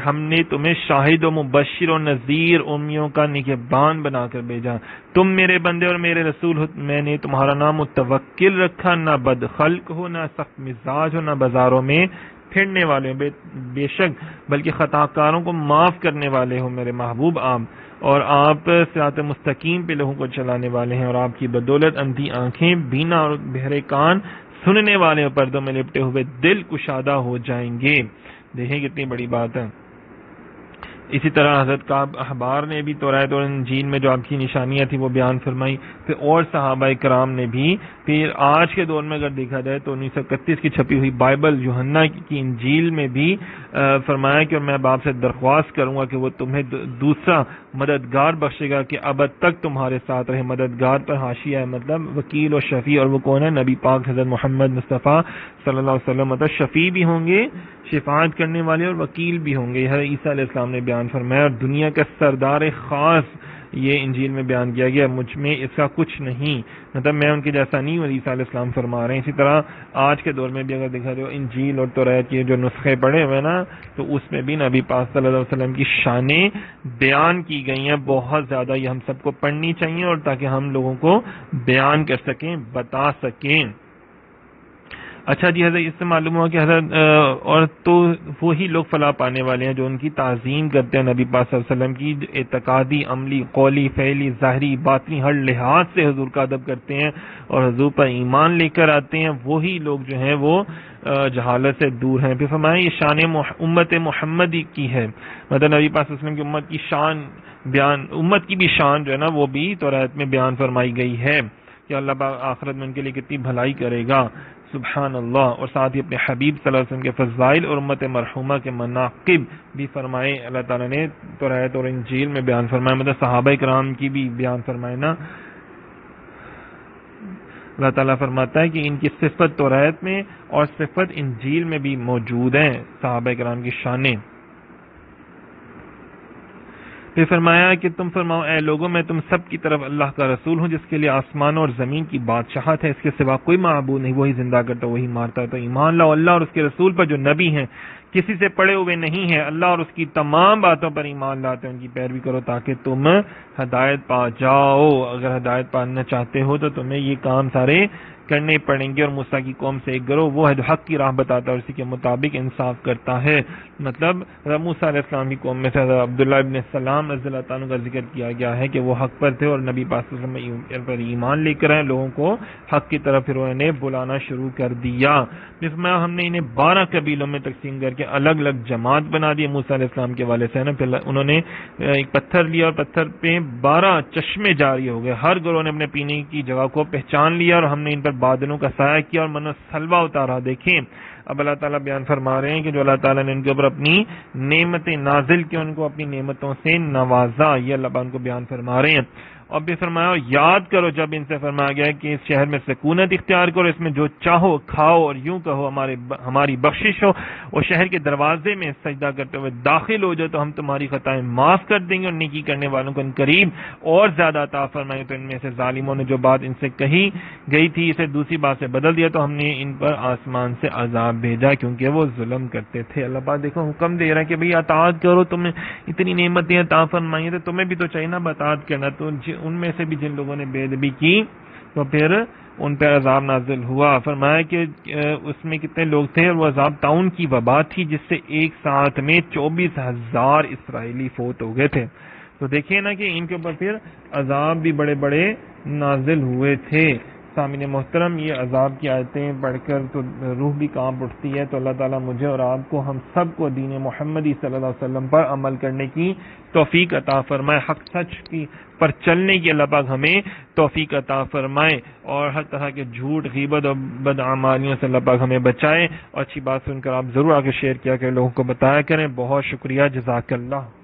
ہم نے تمہیں شاہد و مبشر و نذیر امیوں کا نگہبان بنا کر بھیجا. تم میرے بندے اور میرے رسول ہو. میں نے تمہارا نام متوکل رکھا، نہ بد خلق ہو، نہ سخت مزاج ہو، نہ بازاروں میں پھرنے والے ہو، بے شک بلکہ خطا کاروں کو معاف کرنے والے ہو میرے محبوب آپ. اور آپ صراط مستقیم پہ لوگوں کو چلانے والے ہیں. اور آپ کی بدولت اندھی آنکھیں، بینا اور بہرے کان، سننے والے اور پردوں میں لپٹے ہوئے دل کشادہ ہو جائیں گے. دیکھیں کتنی بڑی بات ہے. اسی طرح حضرت کعب احبار نے بھی تورات اور انجیل میں جو آپ کی نشانیاں تھیں وہ بیان فرمائی. پھر اور صحابہ کرام نے بھی. پھر آج کے دور میں اگر دیکھا جائے تو 1931 کی چھپی ہوئی بائبل یوحنا کی انجیل میں بھی فرمایا کہ میں باپ سے درخواست کروں گا کہ وہ تمہیں دوسرا مددگار بخشے گا کہ ابد تک تمہارے ساتھ رہے. مددگار پر حاشیہ ہے مطلب وکیل اور شفیع. اور وہ کون ہے؟ نبی پاک حضرت محمد مصطفیٰ صلی اللہ علیہ وسلم. مطلب شفیع بھی ہوں گے، شفاعت کرنے والے، اور وکیل بھی ہوں گے. حضرت عیسیٰ علیہ السلام نے بیان فرمایا اور دنیا کا سردار خاص یہ انجیل میں بیان کیا گیا، مجھ میں اس کا کچھ نہیں، مطلب میں ان کے جیسا نہیں ہوں. عیسیٰ علیہ السلام فرما رہے ہیں. اسی طرح آج کے دور میں بھی اگر دیکھا جائے انجیل اور تورات کے جو نسخے پڑے ہوئے نا، تو اس میں بھی نبی پاک صلی اللہ علیہ وسلم کی شانیں بیان کی گئی ہیں بہت زیادہ. یہ ہم سب کو پڑھنی چاہیے اور تاکہ ہم لوگوں کو بیان کر سکیں، بتا سکیں. اچھا جی، حضرت اس سے معلوم ہوا کہ حضرت اور تو وہی لوگ فلاح پانے والے ہیں جو ان کی تعظیم کرتے ہیں نبی پاک صلی اللہ علیہ وسلم کی، اعتقادی، عملی، قولی، فعلی، ظاہری، باطنی ہر لحاظ سے حضور کا ادب کرتے ہیں اور حضور پر ایمان لے کر آتے ہیں. وہی لوگ جو ہیں وہ جہالت سے دور ہیں. پھر فرمایا یہ شان امت محمدی کی ہے، مطلب نبی پاک صلی اللہ علیہ وسلم کی امت کی شان بیان، امت کی بھی شان جو ہے نا وہ بھی تورات میں بیان فرمائی گئی ہے کہ اللہ پاک آخرت میں ان کے لیے کتنی بھلائی کرے گا. سبحان اللہ. اور ساتھ ہی اپنے حبیب صلی اللہ علیہ وسلم کے فضائل اور امت مرحومہ کے مناقب بھی فرمائے اللہ تعالیٰ نے تورات اور انجیل میں بیان فرمائے. مطلب صحابہ کرام کی بھی بیان فرمائے نا. اللہ تعالیٰ فرماتا ہے کہ ان کی صفت تورات میں اور صفت انجیل میں بھی موجود ہیں صحابہ کرام کی شانیں. پھر فرمایا کہ تم فرماؤ اے لوگوں میں تم سب کی طرف اللہ کا رسول ہوں جس کے لیے آسمانوں اور زمین کی بادشاہت ہے، اس کے سوا کوئی معبود نہیں، وہی زندہ کرتا وہی مارتا ہے. تو ایمان لاؤ اللہ اور اس کے رسول پر جو نبی ہیں، کسی سے پڑے ہوئے نہیں ہیں. اللہ اور اس کی تمام باتوں پر ایمان لاتے ہیں، ان کی پیروی کرو تاکہ تم ہدایت پا جاؤ. اگر ہدایت پانا چاہتے ہو تو تمہیں یہ کام سارے کرنے پڑیں گے. اور موسیٰ کی قوم سے ایک گروہ وہ ہے جو حق کی راہ بتاتا ہے اور اسی کے مطابق انصاف کرتا ہے. مطلب موسیٰ علیہ السلام کی قوم میں سے عبداللہ ابن السلام رضی اللہ تعالیٰ کا ذکر کیا گیا ہے کہ وہ حق پر تھے اور نبی پاک صلی اللہ علیہ وسلم پر ایمان لے کر آئے، لوگوں کو حق کی طرف پھر انہوں نے بلانا شروع کر دیا. جس میں ہم نے انہیں 12 قبیلوں میں تقسیم کر کے الگ الگ جماعت بنا دی. موسیٰ علیہ السلام کے والے سے نا پھر انہوں نے ایک پتھر لیا اور پتھر پہ 12 چشمے جاری ہو گئے. ہر گروہ نے اپنے پینے کی جگہ کو پہچان لیا اور ہم نے ان پر بادلوں کا سایہ کیا اور من و سلوہ اتارا. دیکھیں اب اللہ تعالیٰ بیان فرما رہے ہیں کہ جو اللہ تعالیٰ نے ان کے اوپر اپنی نعمتیں نازل کی، ان کو اپنی نعمتوں سے نوازا، یہ اللہ ان کو بیان فرما رہے ہیں. اور بھی فرمایا یاد کرو جب ان سے فرمایا گیا کہ اس شہر میں سکونت اختیار کرو، اس میں جو چاہو کھاؤ اور یوں کہو ہماری بخشش ہو، اور شہر کے دروازے میں سجدہ کرتے ہوئے داخل ہو جاؤ تو ہم تمہاری خطائیں معاف کر دیں گے اور نیکی کرنے والوں کو ان قریب اور زیادہ عطا فرمائیں گے. تو ان میں سے ظالموں نے جو بات ان سے کہی گئی تھی اسے دوسری بات سے بدل دیا تو ہم نے ان پر آسمان سے عذاب بھیجا کیونکہ وہ ظلم کرتے تھے. اللہ پاک دیکھو حکم دے رہا ہے کہ بھئی اطاعت کرو، تمہیں اتنی نعمتیں عطا فرمائی ہیں تو تمہیں بھی تو چاہیے نا اطاعت کرنا. تو ان میں سے بھی جن لوگوں نے بے ادبی کی تو پھر ان پر عذاب نازل ہوا. فرمایا کہ اس میں کتنے لوگ تھے، اور وہ عذاب طاعون کی وبا تھی جس سے ایک ساتھ میں 24,000 اسرائیلی فوت ہو گئے تھے. تو دیکھیے نا کہ ان کے اوپر پھر عذاب بھی بڑے بڑے نازل ہوئے تھے. سامعین محترم، یہ عذاب کی آیتیں پڑھ کر تو روح بھی کانپ اٹھتی ہے. تو اللہ تعالیٰ مجھے اور آپ کو، ہم سب کو دین محمدی صلی اللہ علیہ وسلم پر عمل کرنے کی توفیق عطا فرمائے، حق سچ کی پر چلنے کی اللہ پاک ہمیں توفیق عطا فرمائے، اور ہر طرح کے جھوٹ، غیبت اور بدعمالیوں سے اللہ پاک ہمیں بچائے. اور اچھی بات سن کر آپ ضرور آگے شیئر کیا کریں، لوگوں کو بتایا کریں. بہت شکریہ، جزاک اللہ.